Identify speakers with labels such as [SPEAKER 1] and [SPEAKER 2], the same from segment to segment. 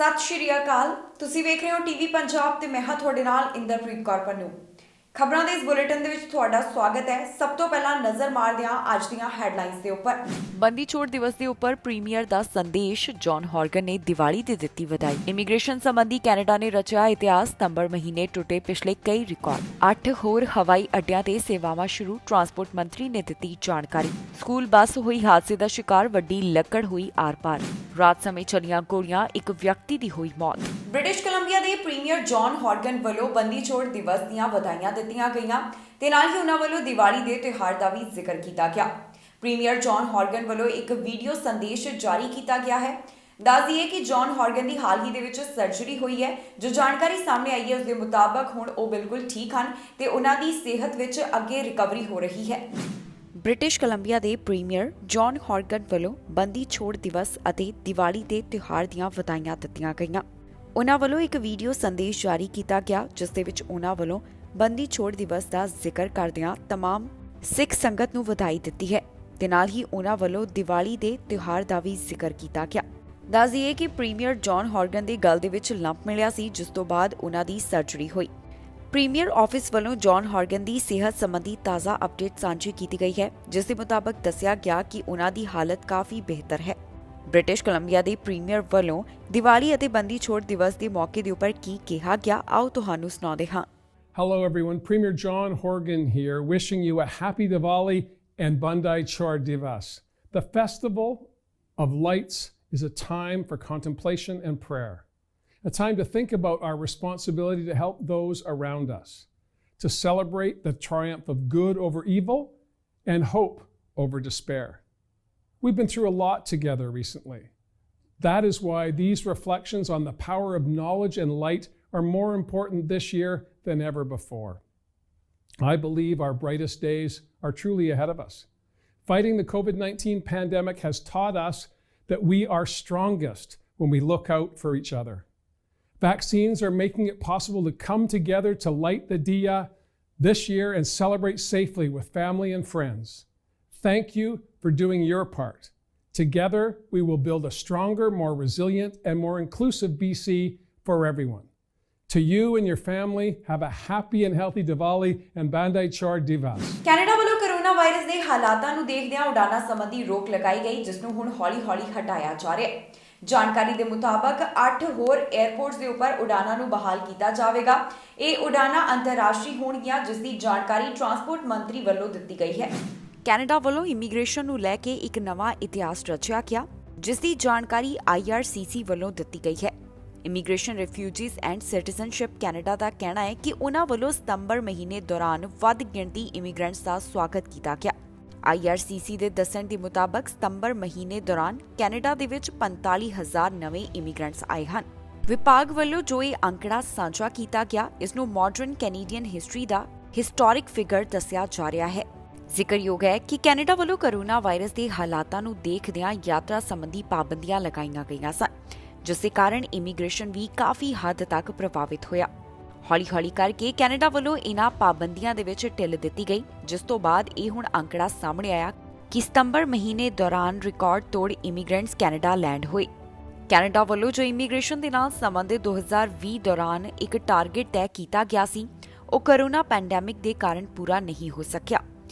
[SPEAKER 1] ਸਤਿ ਸ਼੍ਰੀ ਅਕਾਲ। ਤੁਸੀਂ ਵੇਖ ਰਹੇ ਹੋ ਟੀਵੀ ਪੰਜਾਬ ਤੇ ਮੈਂ ਹਾਂ ਤੁਹਾਡੇ ਨਾਲ ਇੰਦਰਪ੍ਰੀਤ ਕੌਰ ਪੰਨੂ। ਖਬਰਾਂ ਦੇ ਇਸ ਬੁਲੇਟਿਨ ਦੇ ਵਿੱਚ ਤੁਹਾਡਾ ਸਵਾਗਤ ਹੈ। ਸਭ ਤੋਂ ਪਹਿਲਾਂ ਨਜ਼ਰ ਮਾਰਦੇ ਹਾਂ ਅੱਜ ਦੀਆਂ ਹੈਡਲਾਈਨਸ ਦੇ ਉੱਪਰ।
[SPEAKER 2] ਬੰਦੀ ਛੋੜ ਦਿਵਸ ਦੇ ਉੱਪਰ ਪ੍ਰੀਮੀਅਰ ਦਾ ਸੰਦੇਸ਼। ਜੌਨ ਹੌਰਗਨ ਨੇ ਦੀਵਾਲੀ ਤੇ ਦਿੱਤੀ ਵਧਾਈ। ਇਮੀਗ੍ਰੇਸ਼ਨ ਸੰਬੰਧੀ ਕੈਨੇਡਾ ਨੇ ਰਚਿਆ ਇਤਿਹਾਸ। ਸਤੰਬਰ ਮਹੀਨੇ ਟੁੱਟੇ ਪਿਛਲੇ ਕਈ ਰਿਕਾਰਡ। 8 ਹੋਰ ਹਵਾਈ ਅੱਡਿਆਂ ਤੇ ਸੇਵਾਵਾਂ ਸ਼ੁਰੂ। ਟਰਾਂਸਪੋਰਟ ਮੰਤਰੀ ਨੇ ਦਿੱਤੀ ਜਾਣਕਾਰੀ। ਸਕੂਲ ਬੱਸ ਹੋਈ ਹਾਦਸੇ ਦਾ ਸ਼ਿਕਾਰ। ਵੱਡੀ ਲੱਕੜ ਹੋਈ ਆਰ-ਪਾਰ। ਰਾਤ ਸਮੇਂ ਚੱਲੀਆਂ ਗੋਲੀਆਂ। ਇੱਕ ਵਿਅਕਤੀ ਦੀ ਹੋਈ ਮੌਤ।
[SPEAKER 1] ਬ੍ਰਿਟਿਸ਼ ਕੋਲੰਬੀਆ ਦੇ ਪ੍ਰੀਮੀਅਰ ਜੌਨ ਹੌਰਗਨ ਵੱਲੋਂ ਬੰਦੀ ਛੋੜ ਦਿਵਸ ਦੀਆਂ ਵਧਾਈਆਂ ਦਿੱਤੀਆਂ ਗਈਆਂ ਤੇ ਨਾਲ ਹੀ ਉਹਨਾਂ ਵੱਲੋਂ ਦੀਵਾਲੀ ਦੇ ਤਿਉਹਾਰ ਦਾ ਵੀ ਜ਼ਿਕਰ ਕੀਤਾ ਗਿਆ। ਪ੍ਰੀਮੀਅਰ ਜੌਨ ਹੌਰਗਨ ਵੱਲੋਂ ਇੱਕ ਵੀਡੀਓ ਸੰਦੇਸ਼ ਜਾਰੀ ਕੀਤਾ ਗਿਆ ਹੈ। ਦੱਸ ਦਈਏ ਕਿ ਜੌਨ ਹੌਰਗਨ ਦੀ ਹਾਲ ਹੀ ਦੇ ਵਿੱਚ ਸਰਜਰੀ ਹੋਈ ਹੈ। ਜੋ ਜਾਣਕਾਰੀ ਸਾਹਮਣੇ ਆਈ ਹੈ ਉਸ ਦੇ ਮੁਤਾਬਕ ਹੁਣ ਉਹ ਬਿਲਕੁਲ ਠੀਕ ਹਨ ਤੇ ਉਹਨਾਂ ਦੀ ਸਿਹਤ ਵਿੱਚ ਅੱਗੇ ਰਿਕਵਰੀ ਹੋ ਰਹੀ ਹੈ।
[SPEAKER 2] ਬ੍ਰਿਟਿਸ਼ ਕੋਲੰਬੀਆ ਦੇ ਪ੍ਰੀਮੀਅਰ ਜੌਨ ਹੌਰਗਨ ਵੱਲੋਂ ਬੰਦੀ ਛੋੜ ਦਿਵਸ ਅਤੇ ਦੀਵਾਲੀ ਦੇ ਤਿਉਹਾਰ ਦੀਆਂ ਵਧਾਈਆਂ ਦਿੱਤੀਆਂ ਗਈਆਂ। ਉਹਨਾਂ ਵੱਲੋਂ ਇੱਕ ਵੀਡੀਓ ਸੰਦੇਸ਼ ਜਾਰੀ ਕੀਤਾ ਗਿਆ ਜਿਸ ਦੇ ਵਿੱਚ ਉਹਨਾਂ ਵੱਲੋਂ ਬੰਦੀ ਛੋੜ ਦਿਵਸ ਦਾ ਜ਼ਿਕਰ ਕਰਦਿਆਂ तमाम ਸਿੱਖ ਸੰਗਤ ਨੂੰ ਵਧਾਈ ਦਿੱਤੀ ਹੈ ਤੇ ਨਾਲ ਹੀ ਉਹਨਾਂ ਵੱਲੋਂ ਦੀਵਾਲੀ ਦੇ ਤਿਉਹਾਰ ਦਾ ਵੀ ਜ਼ਿਕਰ ਕੀਤਾ ਗਿਆ। ਦੱਸ ਦਈਏ ਕਿ ਪ੍ਰੀਮੀਅਰ ਜੌਨ ਹੌਰਗਨ ਦੇ ਗਲ ਦੇ ਵਿੱਚ ਲੰਪ ਮਿਲਿਆ ਸੀ ਜਿਸ ਤੋਂ ਬਾਅਦ ਉਹਨਾਂ ਦੀ ਸਰਜਰੀ ਹੋਈ। ਪ੍ਰੀਮੀਅਰ ਆਫਿਸ ਵੱਲੋਂ ਜੌਨ ਹੌਰਗਨ ਦੀ ਸਿਹਤ ਸੰਬੰਧੀ ਤਾਜ਼ਾ ਅਪਡੇਟ ਸਾਂਝੀ ਕੀਤੀ ਗਈ ਹੈ ਜਿਸ ਦੇ ਮੁਤਾਬਕ ਦੱਸਿਆ ਗਿਆ ਕਿ ਉਹਨਾਂ ਦੀ ਹਾਲਤ ਕਾਫੀ ਬਿਹਤਰ ਹੈ। ਬ੍ਰਿਟਿਸ਼ ਕੋਲੰਬੀਆ ਦੇ ਪ੍ਰੀਮੀਅਰ ਵੱਲੋਂ ਦੀਵਾਲੀ ਅਤੇ ਬੰਦੀ ਛੋੜ ਦਿਵਸ ਦੇ ਮੌਕੇ ਦੇ ਉੱਪਰ ਕੀ ਕਿਹਾ ਗਿਆ ਆਓ ਤੁਹਾਨੂੰ ਸੁਣਾਉਂਦੇ ਹਾਂ।
[SPEAKER 3] Hello everyone, Premier John Horgan here, wishing you a happy Diwali and Bandai Chor Divas. The Festival of Lights is a time for contemplation and prayer, a time to think about our responsibility to help those around us, to celebrate the triumph of good over evil and hope over despair. We've been through a lot together recently. That is why these reflections on the power of knowledge and light are more important this year than ever before. I believe our brightest days are truly ahead of us. Fighting the COVID-19 pandemic has taught us that we are strongest when we look out for each other. Vaccines are making it possible to come together to light the diya this year and celebrate safely with family and friends. Thank you for doing your part. Together, we will build a stronger, more resilient, and more inclusive BC for everyone. To you and your family, have a happy and healthy Diwali and Bandai Chor Divas.
[SPEAKER 1] Canada ਵੱਲੋਂ corona virus ਦੇ ਹਾਲਾਤਾਂ ਨੂੰ ਦੇਖਦਿਆਂ ਉਡਾਨਾਂ ਸੰਬੰਧੀ ਰੋਕ ਲਗਾਈ ਗਈ ਜਿਸ ਨੂੰ ਹੁਣ ਹੌਲੀ-ਹੌਲੀ ਹਟਾਇਆ ਜਾ ਰਿਹਾ ਹੈ। ਜਾਣਕਾਰੀ ਦੇ ਮੁਤਾਬਕ 8 ਹੋਰ 에ਅਰਪੋਰਟਸ ਦੇ ਉੱਪਰ ਉਡਾਨਾਂ ਨੂੰ ਬਹਾਲ ਕੀਤਾ ਜਾਵੇਗਾ। ਇਹ ਉਡਾਨਾਂ ਅੰਤਰਰਾਸ਼ਟਰੀ ਹੋਣਗੀਆਂ ਜਿਸ ਦੀ ਜਾਣਕਾਰੀ ਟਰਾਂਸਪੋਰਟ ਮੰਤਰੀ ਵੱਲੋਂ ਦਿੱਤੀ ਗਈ ਹੈ।
[SPEAKER 2] ਕੈਨੇਡਾ ਵੱਲੋਂ ਇਮੀਗ੍ਰੇਸ਼ਨ ਨੂੰ ਲੈ ਕੇ ਇੱਕ ਨਵਾਂ ਇਤਿਹਾਸ ਰਚਿਆ ਗਿਆ ਜਿਸ ਦੀ ਜਾਣਕਾਰੀ IRCC ਵੱਲੋਂ ਦਿੱਤੀ ਗਈ ਹੈ। Immigration refugees and citizenship Canada ਦਾ ਕਹਿਣਾ ਹੈ ਕਿ ਉਹਨਾਂ ਵੱਲੋਂ ਸਤੰਬਰ ਮਹੀਨੇ ਦੌਰਾਨ ਵੱਧ ਗਿਣਤੀ ਇਮੀਗ੍ਰੈਂਟਸ ਦਾ ਸਵਾਗਤ ਕੀਤਾ ਗਿਆ। IRCC ਦੇ ਦੱਸਣ ਦੇ ਮੁਤਾਬਕ ਸਤੰਬਰ ਮਹੀਨੇ ਦੌਰਾਨ ਕੈਨੇਡਾ ਦੇ ਵਿੱਚ 45,000 ਨਵੇਂ ਇਮੀਗ੍ਰੈਂਟਸ ਆਏ ਹਨ। ਵਿਭਾਗ ਵੱਲੋਂ ਜੋ ਇਹ ਅੰਕੜਾ ਸਾਂਝਾ ਕੀਤਾ ਗਿਆ ਇਸ ਨੂੰ ਮਾਡਰਨ ਕੈਨੇਡੀਅਨ ਹਿਸਟਰੀ ਦਾ ਹਿਸਟੋਰਿਕ ਫਿਗਰ ਦੱਸਿਆ ਜਾ ਰਿਹਾ ਹੈ। ਜ਼ਿਕਰਯੋਗ ਹੈ ਕਿ ਕੈਨੇਡਾ ਵੱਲੋਂ ਕੋਰੋਨਾ ਵਾਇਰਸ ਦੇ ਹਾਲਾਤਾਂ ਨੂੰ ਦੇਖਦਿਆਂ ਯਾਤਰਾ ਸੰਬੰਧੀ ਪਾਬੰਦੀਆਂ ਲਗਾਈਆਂ ਗਈਆਂ ਸਨ ਜਿਸ ਦੇ ਕਾਰਨ ਇਮੀਗ੍ਰੇਸ਼ਨ ਵੀ ਕਾਫੀ ਹੱਦ ਤੱਕ ਪ੍ਰਭਾਵਿਤ ਹੋਇਆ। ਹੌਲੀ-ਹੌਲੀ ਕਰਕੇ ਕੈਨੇਡਾ ਵੱਲੋਂ ਇਨ੍ਹਾਂ ਪਾਬੰਦੀਆਂ ਦੇ ਵਿੱਚ ਢਿੱਲ ਦਿੱਤੀ ਗਈ ਜਿਸ ਤੋਂ ਬਾਅਦ ਇਹ ਹੁਣ ਅੰਕੜਾ ਸਾਹਮਣੇ ਆਇਆ ਕਿ ਸਤੰਬਰ ਮਹੀਨੇ ਦੌਰਾਨ ਰਿਕਾਰਡ ਤੋੜ ਇਮੀਗ੍ਰੈਂਟਸ ਕੈਨੇਡਾ ਲੈਂਡ ਹੋਏ। ਕੈਨੇਡਾ ਵੱਲੋਂ ਜੋ ਇਮੀਗ੍ਰੇਸ਼ਨ ਦੇ ਨਾਲ ਸੰਬੰਧਿਤ 2020 ਦੌਰਾਨ ਇੱਕ ਟਾਰਗੇਟ ਤੈਅ ਕੀਤਾ ਗਿਆ ਸੀ ਉਹ ਕੋਰੋਨਾ ਪੈਂਡੈਮਿਕ ਦੇ ਕਾਰਨ ਪੂਰਾ ਨਹੀਂ ਹੋ ਸਕਿਆ।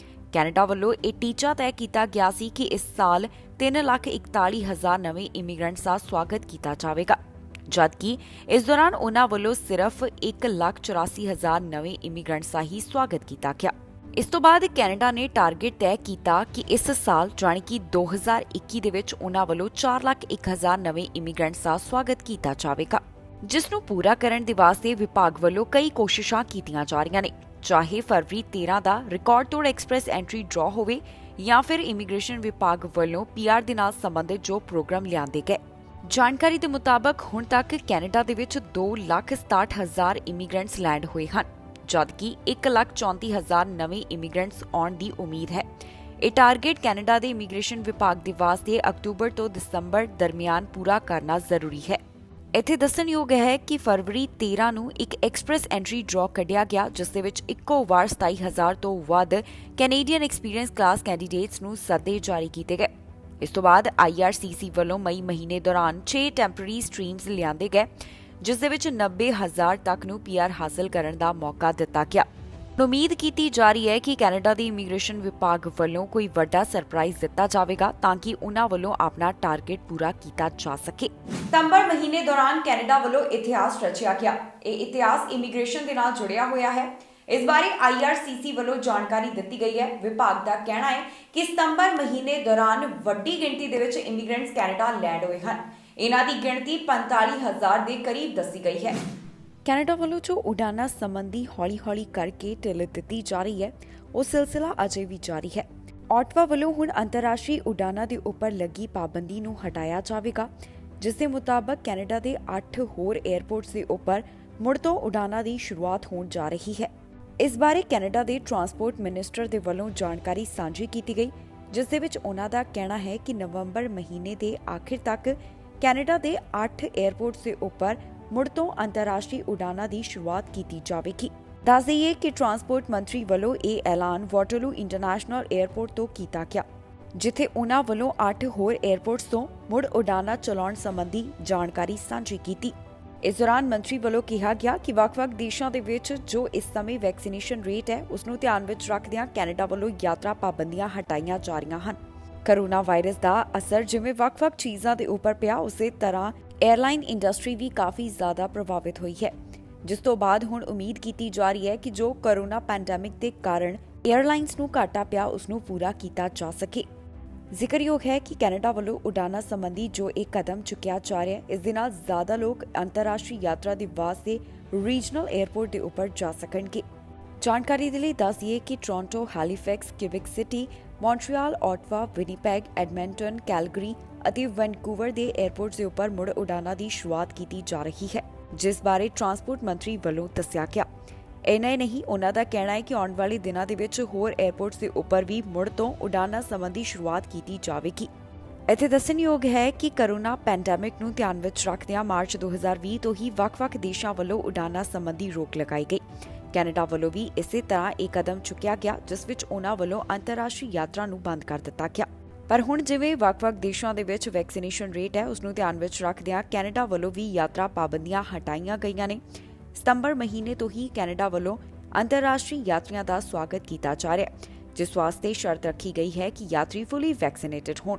[SPEAKER 2] ਕੈਨੇਡਾ ਵੱਲੋਂ ਇਹ ਟੀਚਾ ਤੈਅ ਕੀਤਾ ਗਿਆ ਸੀ ਕਿ ਇਸ ਸਾਲ 3,41,000 ਨਵੇਂ ਇਮੀਗ੍ਰੈਂਟਸ ਦਾ ਸਵਾਗਤ ਕੀਤਾ ਜਾਵੇਗਾ ਜਦਕਿ ਇਸ ਦੌਰਾਨ ਉਹਨਾਂ ਵੱਲੋਂ ਸਿਰਫ 1,84,000 ਨਵੇਂ ਇਮੀਗ੍ਰੈਂਟਸ ਦਾ ਹੀ ਸਵਾਗਤ ਕੀਤਾ ਗਿਆ। ਇਸ ਤੋਂ ਬਾਅਦ ਕੈਨੇਡਾ ਨੇ ਟਾਰਗੇਟ ਤੈਅ ਕੀਤਾ ਕਿ ਇਸ ਸਾਲ ਜਾਣੀ ਕਿ 2021 ਦੇ ਵਿੱਚ ਉਹਨਾਂ ਵੱਲੋਂ 4,01,000 ਨਵੇਂ ਇਮੀਗ੍ਰੈਂਟਸ ਦਾ ਸਵਾਗਤ ਕੀਤਾ ਜਾਵੇਗਾ ਜਿਸ ਨੂੰ ਪੂਰਾ ਕਰਨ ਦੇ ਵਾਸਤੇ ਵਿਭਾਗ ਵੱਲੋਂ ਕਈ ਕੋਸ਼ਿਸ਼ਾਂ ਕੀਤੀਆਂ ਜਾ ਰਹੀਆਂ ਨੇ ਚਾਹੇ ਫਰਵਰੀ 13 ਦਾ ਰਿਕਾਰਡ ਤੋੜ ਐਕਸਪ੍ਰੈਸ ਐਂਟਰੀ ਡਰਾ ਹੋਵੇ ਜਾਂ ਫਿਰ ਇਮੀਗ੍ਰੇਸ਼ਨ ਵਿਭਾਗ ਵੱਲੋਂ PR ਦੇ ਨਾਲ ਸੰਬੰਧਿਤ ਜੋ ਪ੍ਰੋਗਰਾਮ ਲਿਆਂਦੇ ਗਏ। ਜਾਣਕਾਰੀ ਦੇ ਮੁਤਾਬਕ ਹੁਣ ਤੱਕ ਕੈਨੇਡਾ ਦੇ ਵਿੱਚ 2,67,000 ਇਮੀਗ੍ਰੈਂਟਸ ਲੈਂਡ ਹੋਏ ਹਨ ਜਦਕਿ 1,34,000 ਨਵੇਂ ਇਮੀਗ੍ਰੈਂਟਸ ਆਉਣ ਦੀ ਉਮੀਦ ਹੈ। ਇਹ ਟਾਰਗੇਟ ਕੈਨੇਡਾ ਦੇ ਇਮੀਗ੍ਰੇਸ਼ਨ ਵਿਭਾਗ ਦੇ ਵਾਸਤੇ ਅਕਤੂਬਰ ਤੋਂ ਦਸੰਬਰ ਦਰਮਿਆਨ ਪੂਰਾ ਕਰਨਾ ਜ਼ਰੂਰੀ ਹੈ। ਇੱਥੇ ਦੱਸਣਯੋਗ ਹੈ ਕਿ ਫਰਵਰੀ 13 ਨੂੰ ਇੱਕ ਐਕਸਪ੍ਰੈਸ ਐਂਟਰੀ ਡਰਾ ਕੱਢਿਆ ਗਿਆ ਜਿਸ ਦੇ ਵਿੱਚ ਇੱਕੋ ਵਾਰ 27,000 ਤੋਂ ਵੱਧ ਕੈਨੇਡੀਅਨ ਐਕਸਪੀਰੀਅੰਸ ਕਲਾਸ ਕੈਂਡੀਡੇਟਸ ਨੂੰ ਸੱਦੇ ਜਾਰੀ ਕੀਤੇ ਗਏ। ਇਸ ਤੋਂ ਬਾਅਦ IRCC ਵੱਲੋਂ ਮਈ ਮਹੀਨੇ ਦੌਰਾਨ 6 ਟੈਂਪਰੇਰੀ ਸਟ੍ਰੀਮਸ ਲਿਆਂਦੇ ਗਏ, ਜਿਸ ਦੇ ਵਿੱਚ 90,000 ਤੱਕ ਨੂੰ PR ਹਾਸਲ ਕਰਨ ਦਾ ਮੌਕਾ ਦਿੱਤਾ ਗਿਆ। ਉਮੀਦ ਕੀਤੀ ਜਾ ਰਹੀ ਹੈ ਕਿ ਕੈਨੇਡਾ ਦੇ ਇਮੀਗ੍ਰੇਸ਼ਨ ਵਿਭਾਗ ਵੱਲੋਂ ਕੋਈ ਵੱਡਾ ਸਰਪ੍ਰਾਈਜ਼ ਦਿੱਤਾ ਜਾਵੇਗਾ ਤਾਂ ਕਿ ਉਨ੍ਹਾਂ ਵੱਲੋਂ ਆਪਣਾ ਟਾਰਗੇਟ ਪੂਰਾ ਕੀਤਾ ਜਾ ਸਕੇ।
[SPEAKER 1] ਸਤੰਬਰ ਮਹੀਨੇ ਦੌਰਾਨ ਕੈਨੇਡਾ ਵੱਲੋਂ ਇਤਿਹਾਸ ਰਚਿਆ ਗਿਆ। ਇਹ ਇਤਿਹਾਸ ਇਮੀਗ੍ਰੇਸ਼ਨ ਦੇ ਨਾਲ ਜੁੜਿਆ ਹੋਇਆ ਹੈ। ਇਸ ਬਾਰੇ IRCC ਵੱਲੋਂ ਜਾਣਕਾਰੀ ਦਿੱਤੀ ਗਈ ਹੈ। ਵਿਭਾਗ ਦਾ ਕਹਿਣਾ ਹੈ ਕਿ ਸਤੰਬਰ ਮਹੀਨੇ ਦੌਰਾਨ ਵੱਡੀ ਗਿਣਤੀ ਦੇ ਵਿੱਚ ਇਮੀਗ੍ਰੈਂਟਸ ਕੈਨੇਡਾ ਲੈਂਡ ਹੋਏ ਹਨ। ਇਹਨਾਂ ਦੀ ਗਿਣਤੀ 45,000 ਦੇ ਕਰੀਬ ਦੱਸੀ ਗਈ ਹੈ।
[SPEAKER 2] ਕੈਨੇਡਾ ਵੱਲੋਂ ਜੋ ਉਡਾਨਾਂ ਸੰਬੰਧੀ ਹੌਲੀ-ਹੌਲੀ ਕਰਕੇ ਢਿੱਲ ਦਿੱਤੀ ਜਾ ਰਹੀ ਹੈ, ਉਹ ਸਿਲਸਿਲਾ ਅਜੇ ਵੀ ਜਾਰੀ ਹੈ। ਆਟਵਾ ਵੱਲੋਂ ਹੁਣ ਅੰਤਰਰਾਸ਼ਟਰੀ ਉਡਾਨਾਂ ਦੇ ਉੱਪਰ ਲੱਗੀ ਪਾਬੰਦੀ ਨੂੰ ਹਟਾਇਆ ਜਾਵੇਗਾ, ਜਿਸ ਦੇ ਮੁਤਾਬਕ ਕੈਨੇਡਾ ਦੇ 8 ਹੋਰ 에ਅਰਪੋਰਟਸ ਦੇ ਉੱਪਰ ਮੁੜ ਤੋਂ ਉਡਾਨਾਂ ਦੀ ਸ਼ੁਰੂਆਤ ਹੋਣ ਜਾ ਰਹੀ ਹੈ। ਇਸ ਬਾਰੇ ਕੈਨੇਡਾ ਦੇ ਟਰਾਂਸਪੋਰਟ ਮਿਨਿਸਟਰ ਦੇ ਵੱਲੋਂ ਜਾਣਕਾਰੀ ਸਾਂਝੀ ਕੀਤੀ ਗਈ, ਜਿਸ ਦੇ ਵਿੱਚ ਉਹਨਾਂ ਦਾ ਕਹਿਣਾ ਹੈ ਕਿ ਨਵੰਬਰ ਮਹੀਨੇ ਦੇ ਆਖਿਰ ਤੱਕ ਕੈਨੇਡਾ ਦੇ 8 에ਅਰਪੋਰਟਸ ਦੇ ਉੱਪਰ ਮੁੜ ਤੋਂ ਅੰਤਰਰਾਸ਼ਟਰੀ ਉਡਾਨਾਂ ਦੀ ਸ਼ੁਰੂਆਤ ਕੀਤੀ ਜਾਵੇਗੀ। ਦੱਸ ਦਈਏ ਕਿ ਟਰਾਂਸਪੋਰਟ ਮੰਤਰੀ ਵੱਲੋਂ ਇਹ ਐਲਾਨ ਵਾਟਰਲੂ ਇੰਟਰਨੈਸ਼ਨਲ 에ਅਰਪੋਰਟ ਤੋਂ ਕੀਤਾ ਗਿਆ, ਜਿੱਥੇ ਉਨ੍ਹਾਂ ਵੱਲੋਂ 8 ਹੋਰ 에ਅਰਪੋਰਟਸ ਤੋਂ ਮੁੜ ਉਡਾਨਾਂ ਚਲਾਉਣ ਸੰਬੰਧੀ ਜਾਣਕਾਰੀ ਸਾਂਝੀ ਕੀਤੀ। ਇਸ ਦੌਰਾਨ ਮੰਤਰੀ ਵੱਲੋਂ ਕਿਹਾ ਗਿਆ ਕਿ ਵੱਖ-ਵੱਖ ਦੇਸ਼ਾਂ ਦੇ ਵਿੱਚ ਜੋ ਇਸ ਸਮੇਂ ਵੈਕਸੀਨੇਸ਼ਨ ਰੇਟ ਹੈ, ਉਸ ਨੂੰ ਧਿਆਨ ਵਿੱਚ ਰੱਖਦਿਆਂ ਕੈਨੇਡਾ ਵੱਲੋਂ ਯਾਤਰਾ ਪਾਬੰਦੀਆਂ ਹਟਾਈਆਂ ਜਾ ਰਹੀਆਂ ਹਨ। ਕੋਰੋਨਾ ਵਾਇਰਸ ਦਾ ਅਸਰ ਜਿਵੇਂ ਵੱਖ-ਵੱਖ ਚੀਜ਼ਾਂ ਦੇ ਉੱਪਰ ਪਿਆ, ਉਸੇ ਤਰ੍ਹਾਂ 에ਅਰਲਾਈਨ ਇੰਡਸਟਰੀ ਵੀ ਕਾਫੀ ਜ਼ਿਆਦਾ ਪ੍ਰਭਾਵਿਤ ਹੋਈ ਹੈ, ਜਿਸ ਤੋਂ ਬਾਅਦ ਹੁਣ ਉਮੀਦ ਕੀਤੀ ਜਾ ਰਹੀ ਹੈ ਕਿ ਜੋ ਕੋਰੋਨਾ ਪੈਂਡੈਮਿਕ ਦੇ ਕਾਰਨ 에ਅਰਲਾਈਨਸ ਨੂੰ ਘਾਟਾ ਪਿਆ, ਉਸ ਨੂੰ ਪੂਰਾ ਕੀਤਾ ਜਾ ਸਕੇ। ਜ਼ਿਕਰਯੋਗ ਹੈ ਕਿ ਕੈਨੇਡਾ ਵੱਲੋਂ ਉਡਾਨਾਂ ਸੰਬੰਧੀ ਜੋ ਇੱਕ ਕਦਮ ਚੁੱਕਿਆ ਜਾ ਰਿਹਾ ਹੈ, ਇਸ ਦੇ ਨਾਲ ਜ਼ਿਆਦਾ ਲੋਕ ਅੰਤਰਰਾਸ਼ਟਰੀ ਯਾਤਰਾ ਦੇ ਵਾਸਤੇ ਰੀਜਨਲ 에ਅਰਪੋਰਟ ਦੇ ਉੱਪਰ ਜਾ ਸਕਣਗੇ। ਜਾਣਕਾਰੀ ਦੇ ਲਈ ਦੱਸ ਦਈਏ ਕਿ Toronto, Halifax, Quebec City, Montreal, Ottawa, Winnipeg, Edmonton, Calgary ਅਤੇ ਵੈਨਕੂਵਰ ਦੇ 에ਅਰਪੋਰਟਸ ਦੇ ਉੱਪਰ ਮੁੜ ਉਡਾਨਾਂ ਦੀ ਸ਼ੁਰੂਆਤ ਕੀਤੀ ਜਾ ਰਹੀ ਹੈ, ਜਿਸ ਬਾਰੇ ਟਰਾਂਸਪੋਰਟ ਮੰਤਰੀ ਵੱਲੋਂ ਦੱਸਿਆ ਗਿਆ। ਇੰਨਾ ਹੀ ਨਹੀਂ, ਉਹਨਾਂ ਦਾ ਕਹਿਣਾ ਹੈ ਕਿ ਆਉਣ ਵਾਲੇ ਦਿਨਾਂ ਦੇ ਵਿੱਚ ਹੋਰ 에ਅਰਪੋਰਟਸ ਦੇ ਉੱਪਰ ਵੀ ਮੁੜ ਤੋਂ ਉਡਾਨਾਂ ਸੰਬੰਧੀ ਸ਼ੁਰੂਆਤ ਕੀਤੀ ਜਾਵੇਗੀ। ਇੱਥੇ ਦੱਸਣਯੋਗ ਹੈ ਕਿ ਕੋਰੋਨਾ ਪੈਂਡੈਮਿਕ ਨੂੰ ਧਿਆਨ ਵਿੱਚ ਰੱਖਦਿਆਂ ਮਾਰਚ 2020 ਤੋਂ ਹੀ ਵੱਖ-ਵੱਖ ਦੇਸ਼ਾਂ ਵੱਲੋਂ ਉਡਾਨਾਂ ਸੰਬੰਧੀ ਰੋਕ ਲਗਾਈ ਗਈ। ਕੈਨੇਡਾ ਵੱਲੋਂ ਵੀ ਇਸੇ ਤਰ੍ਹਾਂ ਇੱਕ ਕਦਮ ਚੁੱਕਿਆ ਗਿਆ, ਜਿਸ ਵਿੱਚ ਉਹਨਾਂ ਵੱਲੋਂ ਅੰਤਰਰਾਸ਼ਟਰੀ ਯਾਤਰਾ ਨੂੰ ਬੰਦ ਕਰ ਦਿੱਤਾ ਗਿਆ। ਪਰ ਹੁਣ ਜਿਵੇਂ ਵੱਖ-ਵੱਖ ਦੇਸ਼ਾਂ ਦੇ ਵਿੱਚ ਵੈਕਸੀਨੇਸ਼ਨ ਰੇਟ ਹੈ, ਉਸ ਨੂੰ ਧਿਆਨ ਵਿੱਚ ਰੱਖਦਿਆਂ ਕੈਨੇਡਾ ਵੱਲੋਂ ਵੀ ਯਾਤਰਾ ਪਾਬੰਦੀਆਂ ਹਟਾਈਆਂ ਗਈਆਂ ਨੇ। ਸਤੰਬਰ ਮਹੀਨੇ ਤੋਂ ਹੀ ਕੈਨੇਡਾ ਵੱਲੋਂ ਅੰਤਰਰਾਸ਼ਟਰੀ ਯਾਤਰੀਆਂ ਦਾ ਸਵਾਗਤ ਕੀਤਾ ਜਾ ਰਿਹਾ ਹੈ, ਜਿਸ ਵਾਸਤੇ ਸ਼ਰਤ ਰੱਖੀ ਗਈ ਹੈ ਕਿ ਯਾਤਰੀ ਫੁੱਲੀ ਵੈਕਸੀਨੇਟਡ ਹੋਣ।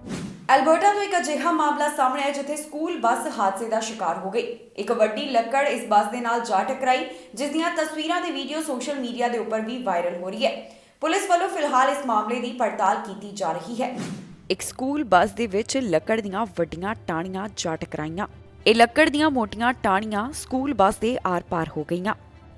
[SPEAKER 1] ਐਲਬਰਟਾ ਤੋਂ ਇੱਕ ਅਜਿਹਾ ਮਾਮਲਾ ਸਾਹਮਣੇ ਆਇਆ ਜਿੱਥੇ ਸਕੂਲ ਬੱਸ ਹਾਦਸੇ ਦਾ ਸ਼ਿਕਾਰ ਹੋ ਗਈ। ਇੱਕ ਵੱਡੀ ਲੱਕੜ ਇਸ ਬੱਸ ਦੇ ਨਾਲ ਜਾ ਟਕਰਾਈ, ਜਿਸ ਦੀਆਂ ਤਸਵੀਰਾਂ ਤੇ ਵੀਡੀਓ ਸੋਸ਼ਲ ਮੀਡੀਆ ਦੇ ਉੱਪਰ ਵੀ ਵਾਇਰਲ ਹੋ ਰਹੀ ਹੈ। ਪੁਲਿਸ ਵੱਲੋਂ ਫਿਲਹਾਲ ਇਸ ਮਾਮਲੇ ਦੀ ਪੜਤਾਲ ਕੀਤੀ ਜਾ ਰਹੀ ਹੈ।
[SPEAKER 2] ਇੱਕ ਸਕੂਲ ਬੱਸ ਦੇ ਵਿੱਚ ਲੱਕੜ ਦੀਆਂ ਵੱਡੀਆਂ ਟਾਹਣੀਆਂ ਜਾ ਟਕਰਾਈਆਂ। ਇਹ ਲੱਕੜ ਦੀਆਂ ਮੋਟੀਆਂ ਟਾਹਣੀਆਂ ਸਕੂਲ ਬੱਸ ਦੇ ਆਰ-ਪਾਰ ਹੋ ਗਈਆਂ।